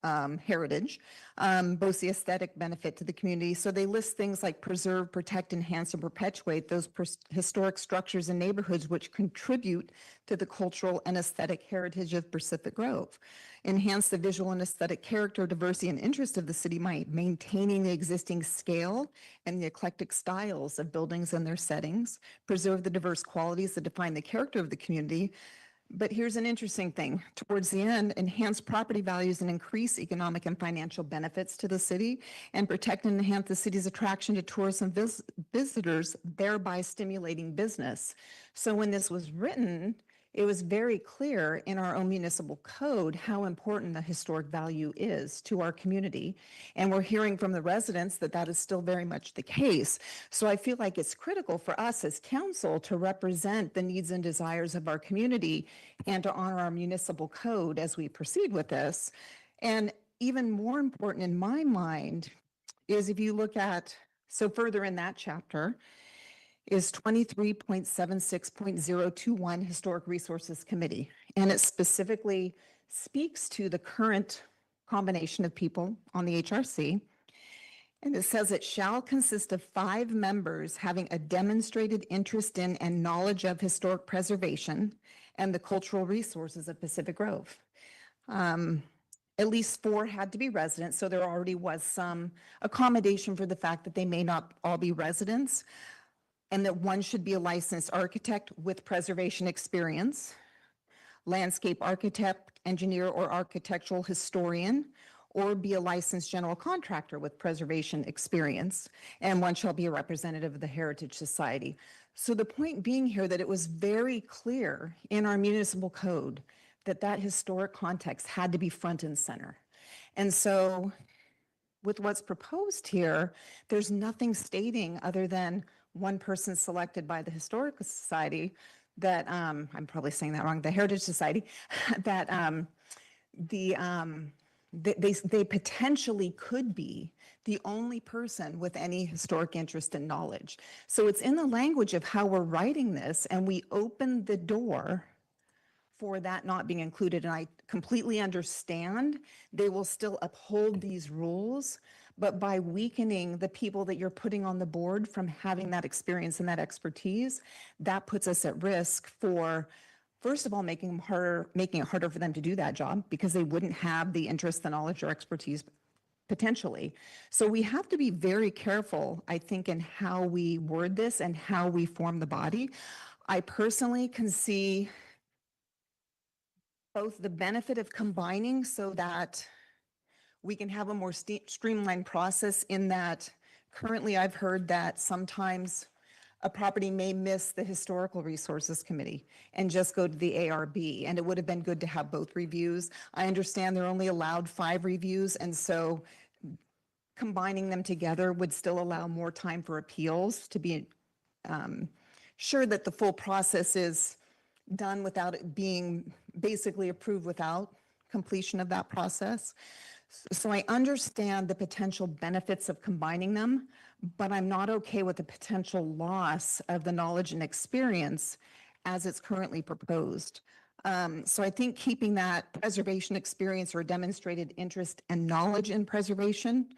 heritage, both the aesthetic benefit to the community. So they list things like preserve, protect, enhance, and perpetuate those historic structures and neighborhoods which contribute to the cultural and aesthetic heritage of Pacific Grove. Enhance the visual and aesthetic character, diversity, and interest of the city by maintaining the existing scale and the eclectic styles of buildings and their settings. Preserve the diverse qualities that define the character of the community. But here's an interesting thing. Towards the end, enhance property values and increase economic and financial benefits to the city, and protect and enhance the city's attraction to tourists and visitors, thereby stimulating business. So when this was written, it was very clear in our own municipal code how important the historic value is to our community. And we're hearing from the residents that that is still very much the case. So I feel like it's critical for us as council to represent the needs and desires of our community and to honor our municipal code as we proceed with this. And even more important in my mind is if you look at, so further in that chapter, is 23.76.021 Historic Resources Committee. And it specifically speaks to the current combination of people on the HRC. And it says it shall consist of 5 members having a demonstrated interest in and knowledge of historic preservation and the cultural resources of Pacific Grove. At least 4 had to be residents, so there already was some accommodation for the fact that they may not all be residents, and that 1 should be a licensed architect with preservation experience, landscape architect, engineer, or architectural historian, or be a licensed general contractor with preservation experience, and 1 shall be a representative of the Heritage Society. So the point being here that it was very clear in our municipal code that that historic context had to be front and center. And so with what's proposed here, there's nothing stating other than 1 person selected by the Historical Society that, I'm probably saying that wrong, the Heritage Society, that they potentially could be the only person with any historic interest and knowledge. So it's in the language of how we're writing this, and we open the door for that not being included. And I completely understand they will still uphold these rules, but by weakening the people that you're putting on the board from having that experience and that expertise, that puts us at risk for, first of all, making it harder for them to do that job because they wouldn't have the interest, the knowledge, or expertise potentially. So we have to be very careful, I think, in how we word this and how we form the body. I personally can see both the benefit of combining so that we can have a more streamlined process in that currently I've heard that sometimes a property may miss the Historical Resources Committee and just go to the ARB. And it would have been good to have both reviews. I understand they're only allowed 5 reviews. And so combining them together would still allow more time for appeals to be sure that the full process is done without it being basically approved without completion of that process. So I understand the potential benefits of combining them, but I'm not okay with the potential loss of the knowledge and experience as it's currently proposed. So I think keeping that preservation experience or demonstrated interest and knowledge in preservation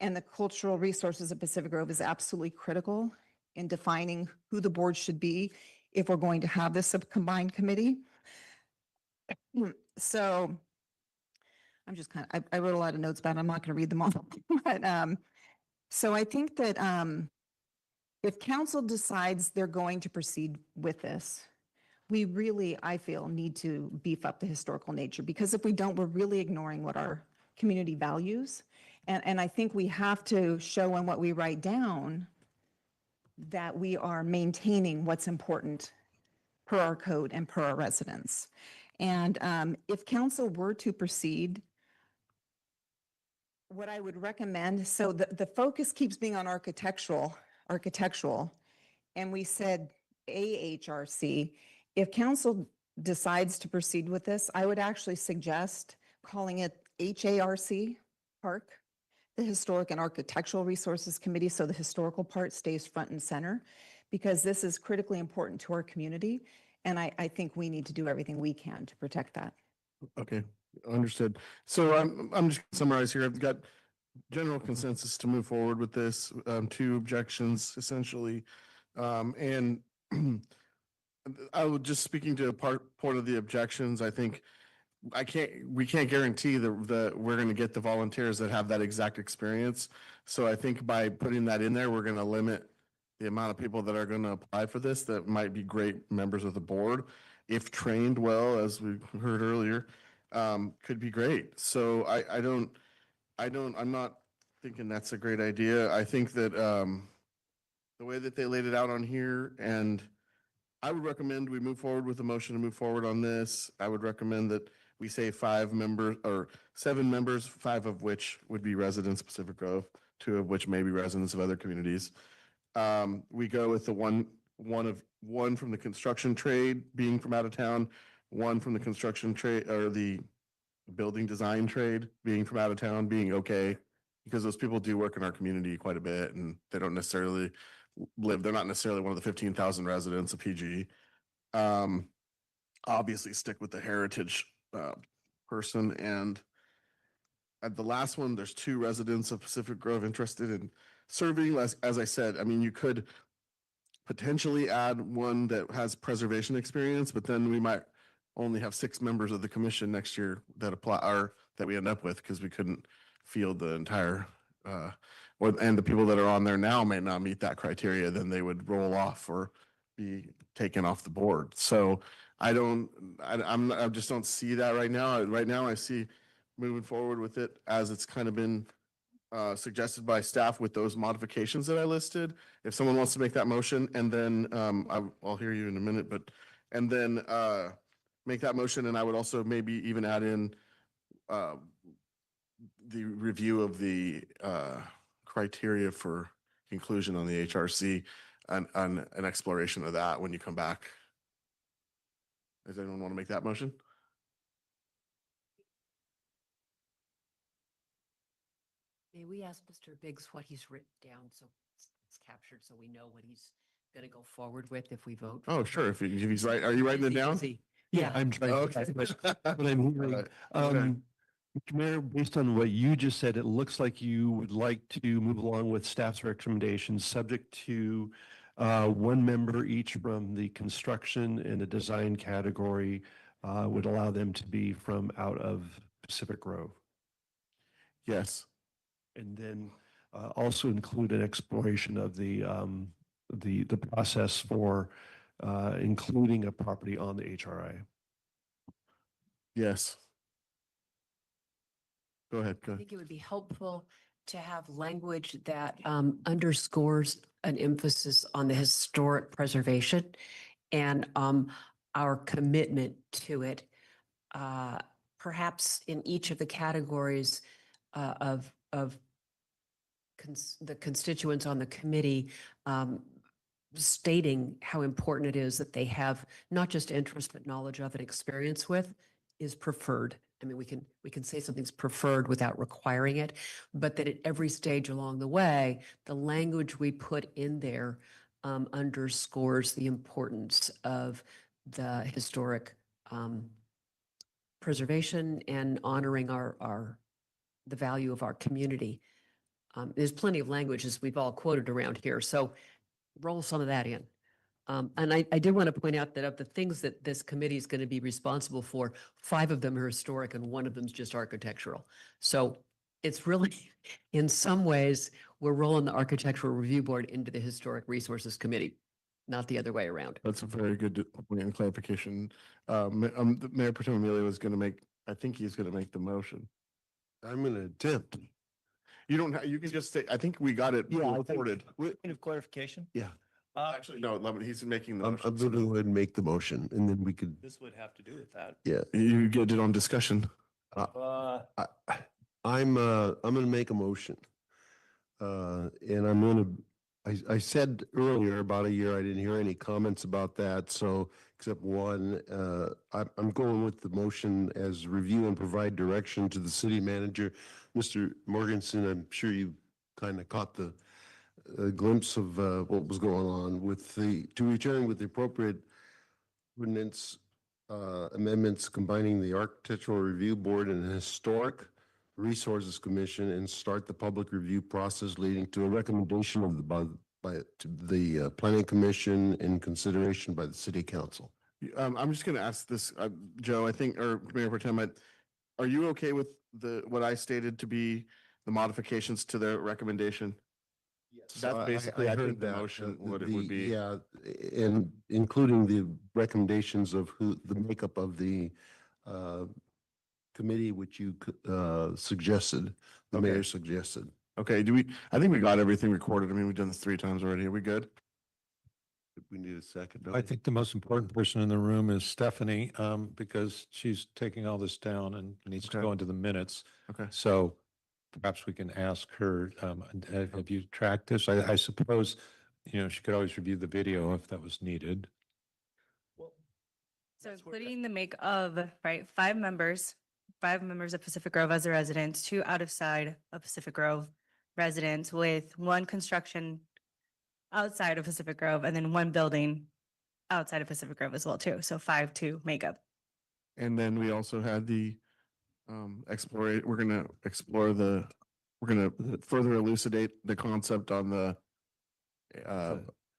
and the cultural resources of Pacific Grove is absolutely critical in defining who the board should be if we're going to have this combined committee. So I'm just I wrote a lot of notes about it. I'm not going to read them all. But so I think that if council decides they're going to proceed with this, we really, I feel, need to beef up the historical nature, because if we don't, we're really ignoring what our community values. And I think we have to show in what we write down that we are maintaining what's important per our code and per our residents. And if council were to proceed, what I would recommend, so the focus keeps being on architectural, and we said AHRC. If council decides to proceed with this, I would actually suggest calling it HARC, Park, the Historic and Architectural Resources Committee, so the historical part stays front and center, because this is critically important to our community, and I think we need to do everything we can to protect that. Okay, understood. So I'm just gonna summarize here. I've got general consensus to move forward with this, 2 objections essentially. And I would just speaking to part of the objections, I think we can't guarantee that we're going to get the volunteers that have that exact experience. So I think by putting that in there, we're going to limit the amount of people that are going to apply for this that might be great members of the board, if trained well, as we heard earlier, could be great. So I'm not thinking that's a great idea. I think that the way that they laid it out on here, and I would recommend we move forward with the motion to move forward on this. I would recommend that we say 5 members or 7 members, 5 of which would be residents of Pacific Grove, 2 of which may be residents of other communities. We go with the one from the construction trade being from out of town, 1 from the construction trade or the building design trade being from out of town being okay, because those people do work in our community quite a bit and they don't necessarily they're not necessarily one of the 15,000 residents of PG. Obviously stick with the heritage person. And at the last one, there's 2 residents of Pacific Grove interested in serving. As I said, I mean, you could potentially add 1 that has preservation experience, but then we might only have 6 members of the commission next year that apply, or that we end up with, because we couldn't field the entire and the people that are on there now may not meet that criteria, then they would roll off or be taken off the board. So I just don't see that right now. Right now I see moving forward with it as it's kind of been suggested by staff with those modifications that I listed. If someone wants to make that motion, and then I'll hear you in a minute, and then make that motion, and I would also maybe even add in the review of the criteria for inclusion on the HRC and an exploration of that when you come back. Does anyone want to make that motion? May we ask Mr. Biggs what he's written down so it's captured so we know what he's going to go forward with if we vote? Oh, sure. If he's right, are you writing it down? Yeah. I'm trying. Okay. But I'm hearing. Alright, okay. Mr. Mayor, based on what you just said, it looks like you would like to move along with staff's recommendations, subject to one member each from the construction and the design category would allow them to be from out of Pacific Grove. Yes. And then also include an exploration of the process for including a property on the HRI. Yes. Go ahead. Go I ahead. think it would be helpful to have language that underscores an emphasis on the historic preservation and our commitment to it. Perhaps in each of the categories of the constituents on the committee, stating how important it is that they have not just interest, but knowledge of and experience with is preferred. I mean, we can say something's preferred without requiring it, but that at every stage along the way, the language we put in there underscores the importance of the historic preservation and honoring the value of our community. There's plenty of language, as we've all quoted around here, so roll some of that in. And I did want to point out that of the things that this committee is going to be responsible for, 5 of them are historic and 1 of them is just architectural. So it's really, in some ways, we're rolling the Architectural Review Board into the Historic Resources Committee, not the other way around. That's a very good point and clarification. The Mayor Pro Tem Amelia was going to make, I think he's going to make the motion. I'm going to attempt. You don't have, you can just say, I think we got it Yeah, I think- recorded. Point of clarification? Yeah, Actually, no, he's making the I'm motion. going to go ahead and make the motion and then we could, This would have to do with that. yeah. You get it on discussion. I'm gonna make a motion. And I'm gonna, I said earlier, about a year, I didn't hear any comments about that, so, except one, I'm going with the motion as review and provide direction to the city manager. Mr. Morganson, I'm sure you kind of caught the glimpse of what was going on with to return with the appropriate ordinance amendments combining the Architectural Review Board and the Historic Resources Commission and start the public review process leading to a recommendation of to the Planning Commission and consideration by the City Council. I'm just going to ask this, Joe, I think, or Mayor Pro Tem, are you okay with what I stated to be the modifications to the recommendation? That's basically, I think, the motion, what it would be. Yeah, and including the recommendations of the makeup of the committee, which you suggested, the mayor suggested. Okay, I think we got everything recorded. I mean, we've done this 3 times already. Are we good? We need a second. I think the most important person in the room is Stephanie, because she's taking all this down and needs to Okay. go into the minutes. Okay. So perhaps we can ask her, have you tracked this? I suppose, she could always review the video if that was needed. So including the make of, right, 5 members of Pacific Grove as a residents, 2 outside of Pacific Grove residents with 1 construction outside of Pacific Grove and then 1 building outside of Pacific Grove as well too. So 5 to make up. And then we also had the we're going to further elucidate the concept on the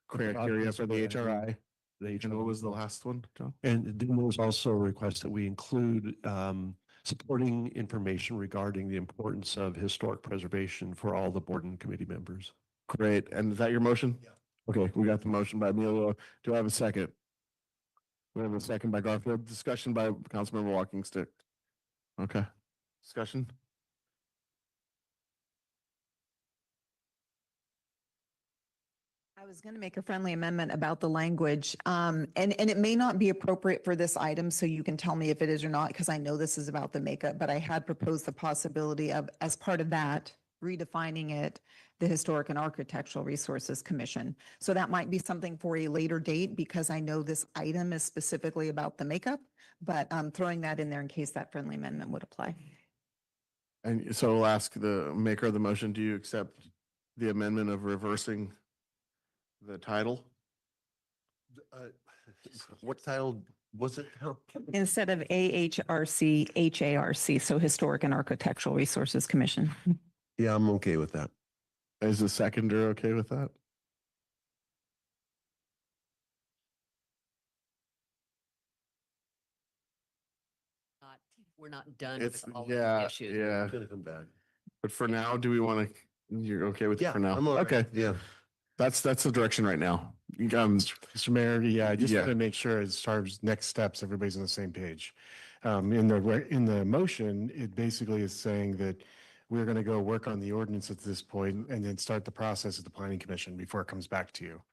criteria for the HRI. And what was the last one, John? And then there's also a request that we include supporting information regarding the importance of historic preservation for all the board and committee members. Great. And is that your motion? Yeah. Okay, we got the motion by Emilio. Do I have a second? We have a second by Garfield. Discussion by Councilmember Walking Stick. Okay. Discussion? I was going to make a friendly amendment about the language, and it may not be appropriate for this item, so you can tell me if it is or not, because I know this is about the makeup, but I had proposed the possibility of, as part of that, redefining it, the Historic and Architectural Resources Commission. So that might be something for a later date, because I know this item is specifically about the makeup, but I'm throwing that in there in case that friendly amendment would apply. And so I'll ask the maker of the motion, do you accept the amendment of reversing the title? What title Was it? Instead of AHRC, HARC, so Historic and Architectural Resources Commission. Yeah, I'm okay with that. Is the seconder okay with that? We're not done It's, with all of the yeah, issues. yeah. Gonna come back. But for now, do we want to, you're okay with it Yeah, for now? I'm all right. Okay, Yeah. that's the direction right now. Mr. Mayor, yeah, I just Yeah. want to make sure as far as next steps, everybody's on the same page. In the motion, it basically is saying that we're going to go work on the ordinance at this point and then start the process at the planning commission before it comes back to you.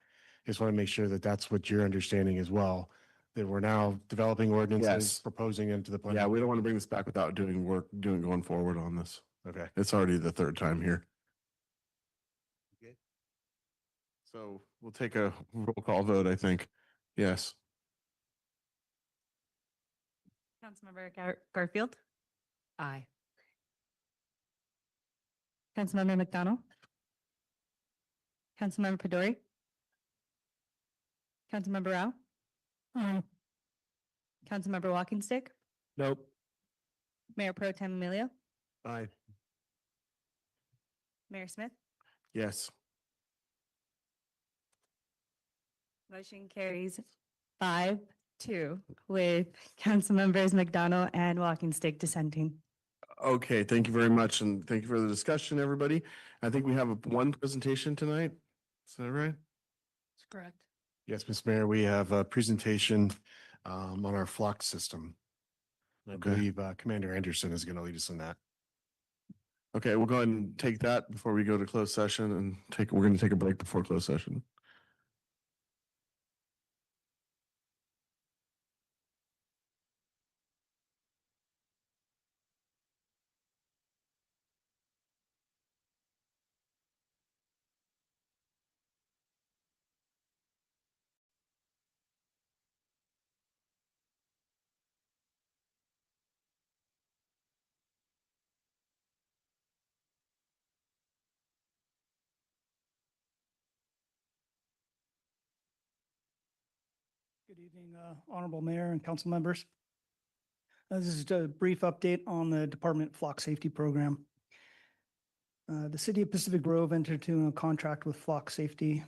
Just want to make sure that that's what you're understanding as well, that we're now developing ordinances, Yes. proposing into the planning. Yeah, we don't want to bring this back without going forward on this. Okay. It's already the third time here. Okay. So we'll take a roll call vote, I think. Yes. Councilmember Garfield, Aye. Councilmember McDonald, Councilmember Pedori, Councilmember Rao, Aye. Councilmember Walking Stick, Nope. Mayor Pro Tem Emilio, Aye. Mayor Smith. Yes. Motion carries 5-2 with Councilmembers McDonald and Walking Stick dissenting. Okay, thank you very much. And thank you for the discussion, everybody. I think we have one presentation tonight. Is that right? That's correct. Yes, Mr. Mayor, we have a presentation on our flock system. I Okay. believe Commander Anderson is going to lead us in that. Okay, we'll go ahead and take that before we go to closed session and we're going to take a break before closed session. Good evening, Honorable Mayor and council members. This is just a brief update on the Department Flock Safety Program. The City of Pacific Grove entered into a contract with Flock Safety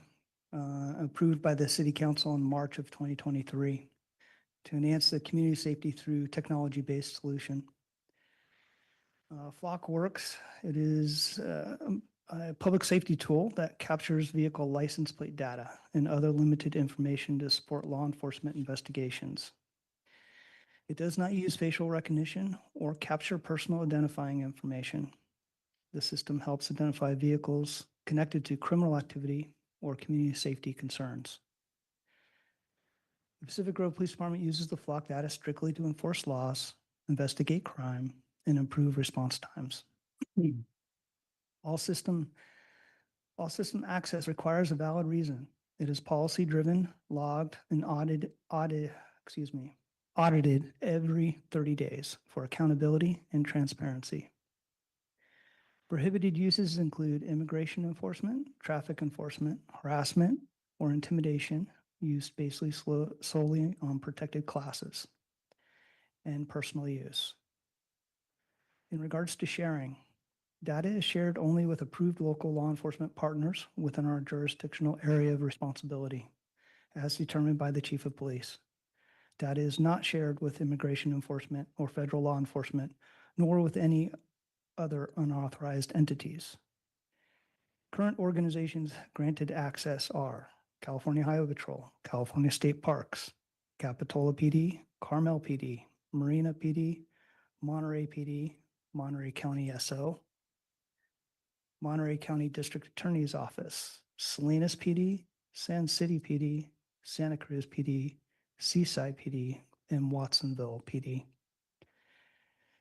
approved by the City Council in March of 2023 to enhance the community safety through technology-based solution. Flock Works, it is a public safety tool that captures vehicle license plate data and other limited information to support law enforcement investigations. It does not use facial recognition or capture personal identifying information. The system helps identify vehicles connected to criminal activity or community safety concerns. The Pacific Grove Police Department uses the Flock data strictly to enforce laws, investigate crime, and improve response times. All system access requires a valid reason. It is policy driven, logged, and audited every 30 days for accountability and transparency. Prohibited uses include immigration enforcement, traffic enforcement, harassment, or intimidation used basically solely on protected classes, and personal use. In regards to sharing, data is shared only with approved local law enforcement partners within our jurisdictional area of responsibility, as determined by the Chief of Police. Data is not shared with immigration enforcement or federal law enforcement, nor with any other unauthorized entities. Current organizations granted access are California Highway Patrol, California State Parks, Capitola PD, Carmel PD, Marina PD, Monterey PD, Monterey County SO, Monterey County District Attorney's Office, Salinas PD, San City PD, Santa Cruz PD, Seaside PD, and Watsonville PD.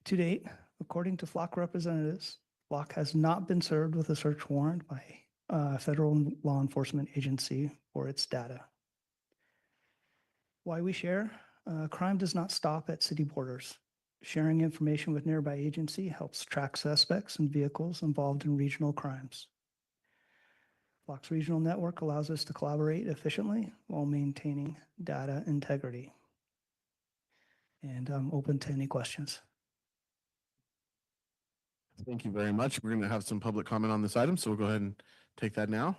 To date, according to Flock representatives, Flock has not been served with a search warrant by a federal law enforcement agency for its data. Why we share? Crime does not stop at city borders. Sharing information with nearby agency helps track suspects and vehicles involved in regional crimes. Flock's regional network allows us to collaborate efficiently while maintaining data integrity. and I'm open to any questions. Thank you very much. We're going to have some public comment on this item, so we'll go ahead and take that now.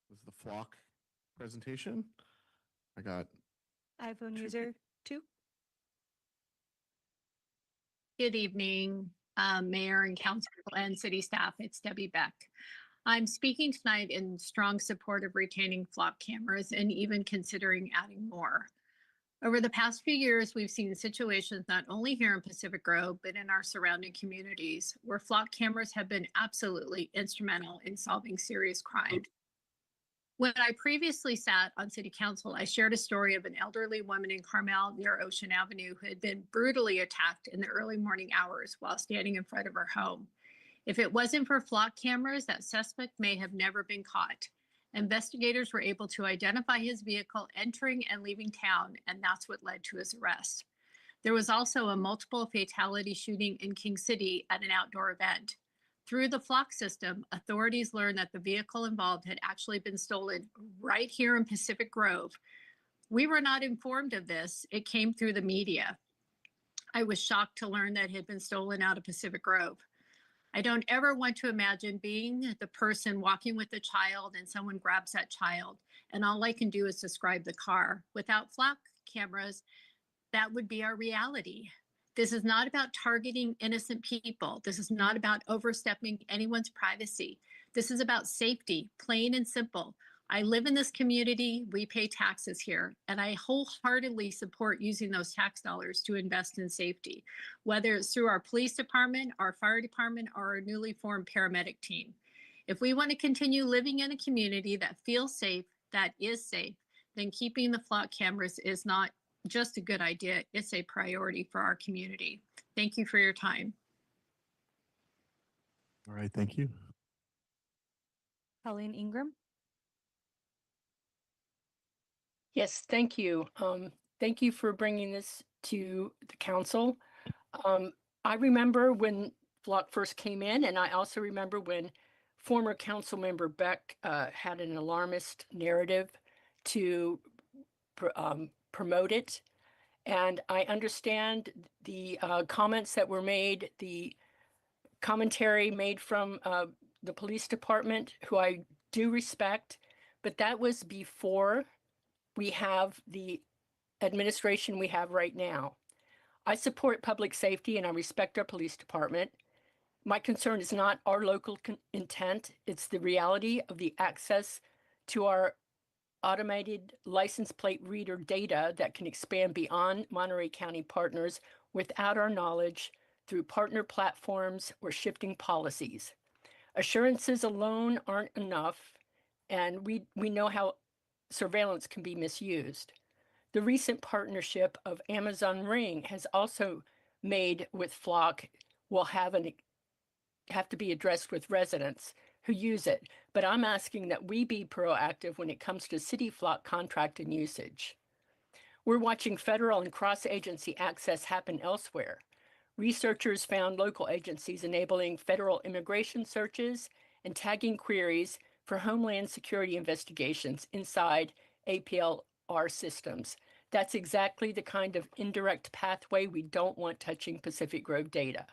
This is the flock presentation. I got iPhone user 2. Good evening, Mayor and Council and City staff. It's Debbie Beck. I'm speaking tonight in strong support of retaining flock cameras and even considering adding more. Over the past few years, we've seen situations not only here in Pacific Grove, but in our surrounding communities where flock cameras have been absolutely instrumental in solving serious crime. When I previously sat on City Council, I shared a story of an elderly woman in Carmel near Ocean Avenue who had been brutally attacked in the early morning hours while standing in front of her home. If it wasn't for flock cameras, that suspect may have never been caught. Investigators were able to identify his vehicle entering and leaving town, and that's what led to his arrest. There was also a multiple fatality shooting in King City at an outdoor event. Through the flock system, authorities learned that the vehicle involved had actually been stolen right here in Pacific Grove. We were not informed of this. It came through the media. I was shocked to learn that it had been stolen out of Pacific Grove. I don't ever want to imagine being the person walking with a child and someone grabs that child, and all I can do is describe the car. Without flock cameras, that would be our reality. This is not about targeting innocent people. This is not about overstepping anyone's privacy. This is about safety, plain and simple. I live in this community, we pay taxes here, and I wholeheartedly support using those tax dollars to invest in safety, whether it's through our police department, our fire department, or our newly formed paramedic team. If we want to continue living in a community that feels safe, that is safe, then keeping the flock cameras is not just a good idea, it's a priority for our community. Thank you for your time. all right. Thank you. Colleen Ingram. Yes, thank you. Thank you for bringing this to the council. I remember when Flock first came in, and I also remember when former council member Beck had an alarmist narrative to promote it. And I understand the comments that were made, the commentary made from the police department, who I do respect, but that was before we have the administration we have right now. I support public safety and I respect our police department. My concern is not our local intent, it's the reality of the access to our automated license plate reader data that can expand beyond Monterey County partners without our knowledge through partner platforms or shifting policies. Assurances alone aren't enough, and we know how surveillance can be misused. The recent partnership of Amazon Ring has also made with Flock will have to be addressed with residents who use it, but I'm asking that we be proactive when it comes to city Flock contract and usage. We're watching federal and cross-agency access happen elsewhere. Researchers found local agencies enabling federal immigration searches and tagging queries for Homeland Security investigations inside APLR systems. That's exactly the kind of indirect pathway we don't want touching Pacific Grove data.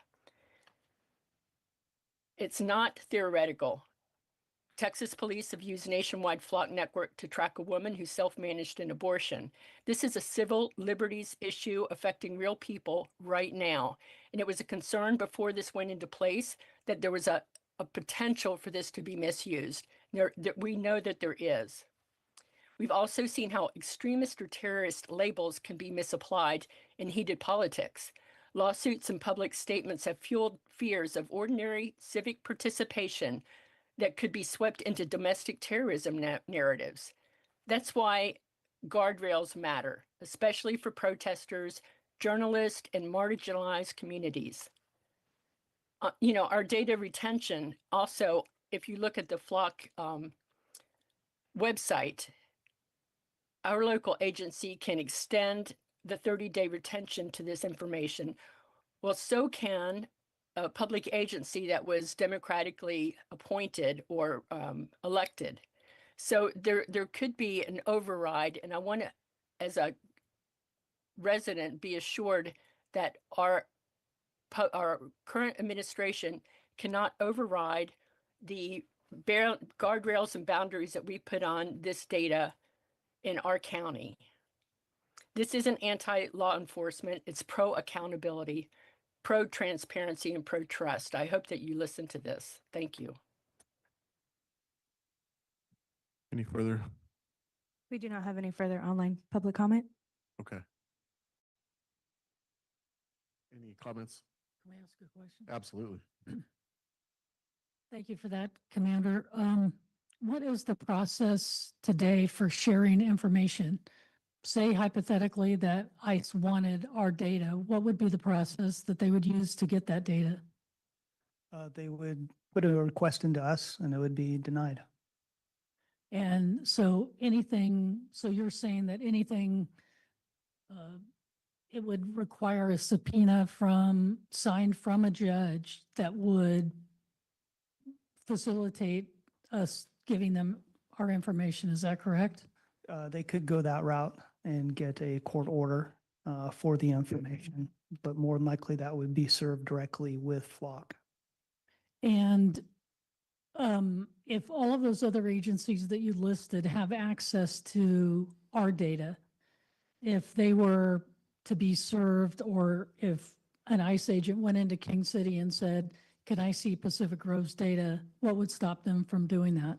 It's not theoretical. Texas police have used nationwide Flock network to track a woman who self-managed an abortion. This is a civil liberties issue affecting real people right now. And it was a concern before this went into place that there was a potential for this to be misused. We know that there is. We've also seen how extremist or terrorist labels can be misapplied in heated politics. Lawsuits and public statements have fueled fears of ordinary civic participation that could be swept into domestic terrorism narratives. That's why guardrails matter, especially for protesters, journalists, and marginalized communities. Our data retention also, if you look at the Flock website, our local agency can extend the 30-day retention to this information. Well, so can a public agency that was democratically appointed or elected. So there could be an override, and I want to, as a resident be assured that our current administration cannot override the guardrails and boundaries that we put on this data in our county. This isn't anti-law enforcement, it's pro-accountability, pro-transparency, and pro-trust. I hope that you listen to this. Thank you. Any further? We do not have any further online public comment. Okay. Any comments? Can I ask a question? Absolutely. Thank you for that, Commander. What is the process today for sharing information? Say hypothetically that ICE wanted our data, what would be the process that they would use to get that data? They would put a request into us and it would be denied. And so so you're saying that anything, it would require a subpoena signed from a judge that would facilitate us giving them our information. Is that correct? They could go that route and get a court order for the information, but more than likely that would be served directly with Flock. And if all of those other agencies that you listed have access to our data, if they were to be served, or if an ICE agent went into King City and said, can I see Pacific Grove's data, what would stop them from doing that?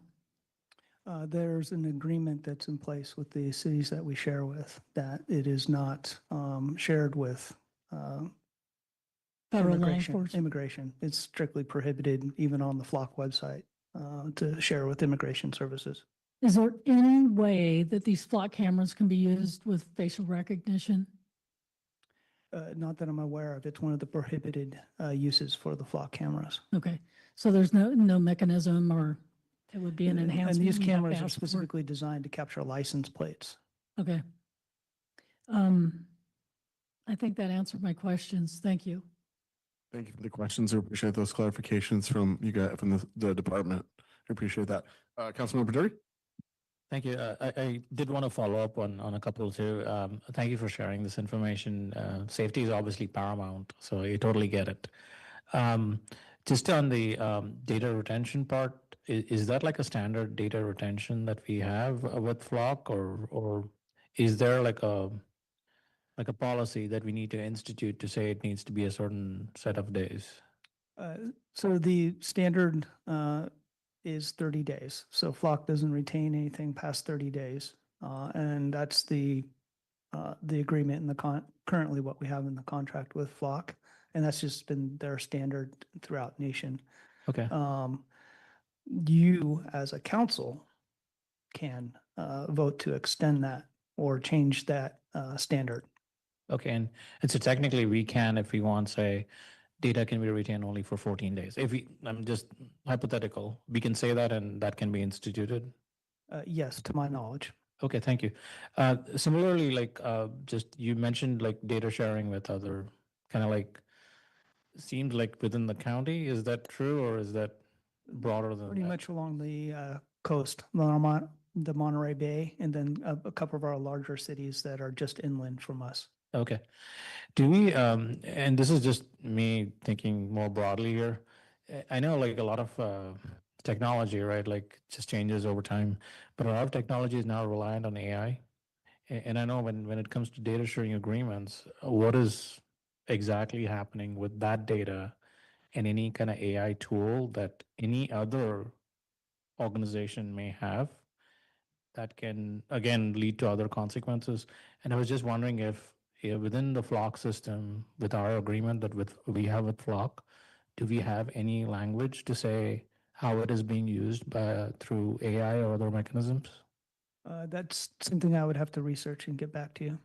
There's an agreement that's in place with the cities that we share with, that it is not shared with Federal law immigration. enforcement. Immigration. It's strictly prohibited, even on the Flock website, to share with immigration services. Is there any way that these Flock cameras can be used with facial recognition? Not that I'm aware of. It's one of the prohibited uses for the Flock cameras. Okay, so there's no mechanism, or it would be an And enhancement? these you'd have to cameras are ask for? specifically designed to capture license plates. Okay. I think that answered my questions. Thank you. Thank you for the questions. I appreciate those clarifications from you guys, from the department. I appreciate that. Councilmember Dirty? Thank you. I did want to follow up on a couple too. Thank you for sharing this information. Safety is obviously paramount, so I totally get it. Just on the data retention part, is that like a standard data retention that we have with Flock, or is there like a policy that we need to institute to say it needs to be a certain set of days? So the standard is 30 days. So Flock doesn't retain anything past 30 days. And that's the agreement in the currently what we have in the contract with Flock. And that's just been their standard throughout nation. Okay. You as a council can vote to extend that or change that standard. Okay, and so technically we can, if we want, say, data can be retained only for 14 days. I'm just hypothetical, we can say that and that can be instituted? Yes, to my knowledge. Okay, thank you. Similarly, like just you mentioned like data sharing with other kind of like seemed like within the county. Is that true, or is that broader than Pretty that? much along the coast, the Monterey Bay, and then a couple of our larger cities that are just inland from us. Okay. Do we, and this is just me thinking more broadly here. I know like a lot of technology, right? Like just changes over time, but a lot of technology is now reliant on AI. And I know when it comes to data sharing agreements, what is exactly happening with that data and any kind of AI tool that any other organization may have that can, again, lead to other consequences. And I was just wondering if within the Flock system, with our agreement that we have with Flock, do we have any language to say how it is being used through AI or other mechanisms? That's something I would have to research and get back to you.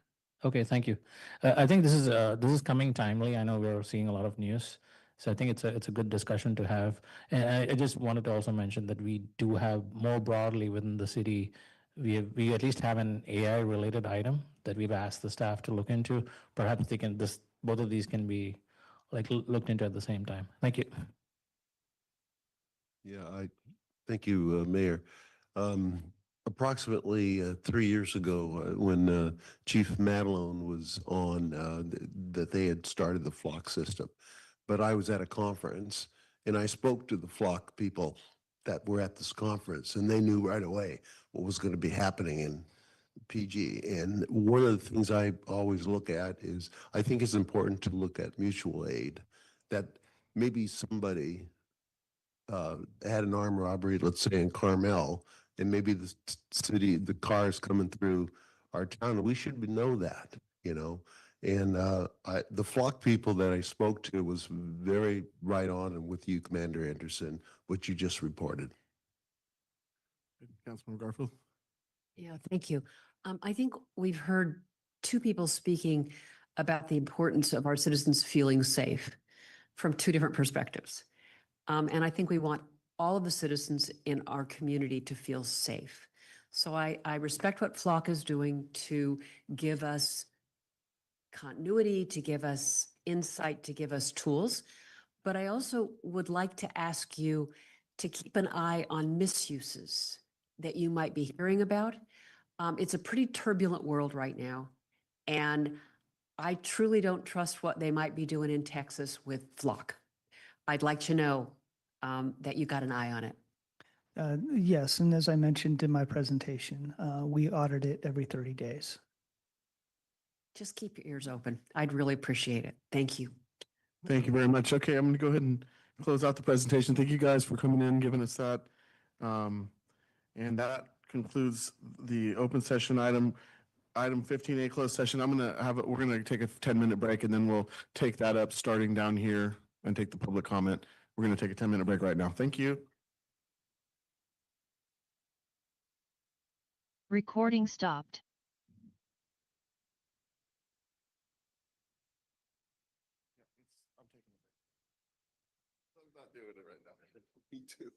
Okay, thank you. I think this is coming timely. I know we're seeing a lot of news, so I think it's a good discussion to have. And I just wanted to also mention that we do have more broadly within the city. We at least have an AI related item that we've asked the staff to look into. Perhaps both of these can be like looked into at the same time. Thank you. Yeah, thank you, Mayor. approximately 3 years ago, when Chief Madelone was on, that they had started the flock system. But I was at a conference and I spoke to the flock people that were at this conference, and they knew right away what was going to be happening in PG. And one of the things I always look at is, I think it's important to look at mutual aid, that maybe somebody had an armed robbery, let's say in Carmel, and maybe the city, the cars coming through our town, we should know that, you know. And the flock people that I spoke to was very right on and with you, Commander Anderson, what you just reported. Councilman Garfield? Yeah, thank you. I think we've heard two people speaking about the importance of our citizens feeling safe from two different perspectives. And I think we want all of the citizens in our community to feel safe. So I respect what Flock is doing to give us continuity, to give us insight, to give us tools. But I also would like to ask you to keep an eye on misuses that you might be hearing about. It's a pretty turbulent world right now. And I truly don't trust what they might be doing in Texas with Flock. I'd like to know that you got an eye on it. Yes, and as I mentioned in my presentation, we audit it every 30 days. Just keep your ears open. I'd really appreciate it. Thank you. Thank you very much. Okay, I'm going to go ahead and close out the presentation. Thank you guys for coming in, giving us that. And that concludes the open session item 15A closed session. We're going to take a 10-minute break, and then we'll take that up starting down here and take the public comment. We're going to take a 10-minute break right now. Thank you. Recording stopped. I'm not doing it right now. Me too.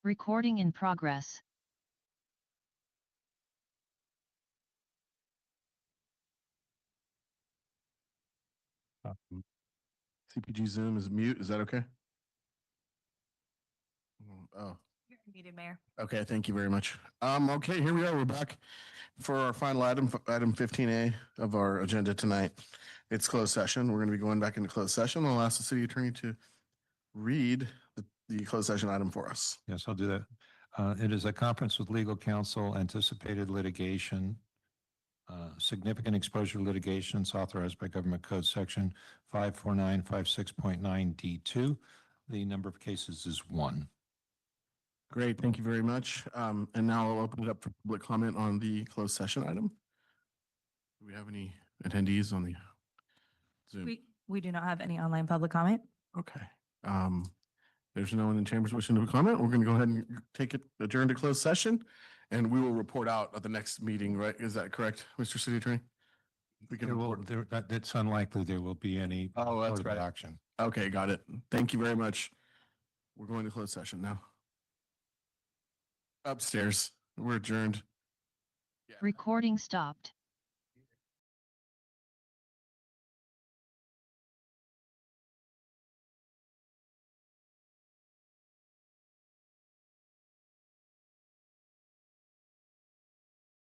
Recording in progress. CPG Zoom is mute. Is that okay? Oh, You're muted, Mayor. okay. Thank you very much. Okay, here we are. We're back for our final item, item 15A of our agenda tonight. It's closed session. We're going to be going back into closed session. I'll ask the city attorney to read the closed session item for us. Yes, I'll do that. It is a conference with legal counsel, anticipated litigation, significant exposure litigations authorized by Government Code Section 54956.9 D2. The number of cases is 1. Great. Thank you very much. And now I'll open it up for public comment on the closed session item. Do we have any attendees on the Zoom? We do not have any online public comment. Okay. There's no one in chambers wishing to comment. We're going to go ahead and take it adjourn to closed session, and we will report out at the next meeting, right? Is that correct, Mr. City Attorney? We can report. It's unlikely there will be any Oh, that's sort of right. action. Okay, got it. Thank you very much. We're going to closed session now. Upstairs. We're adjourned. Recording stopped.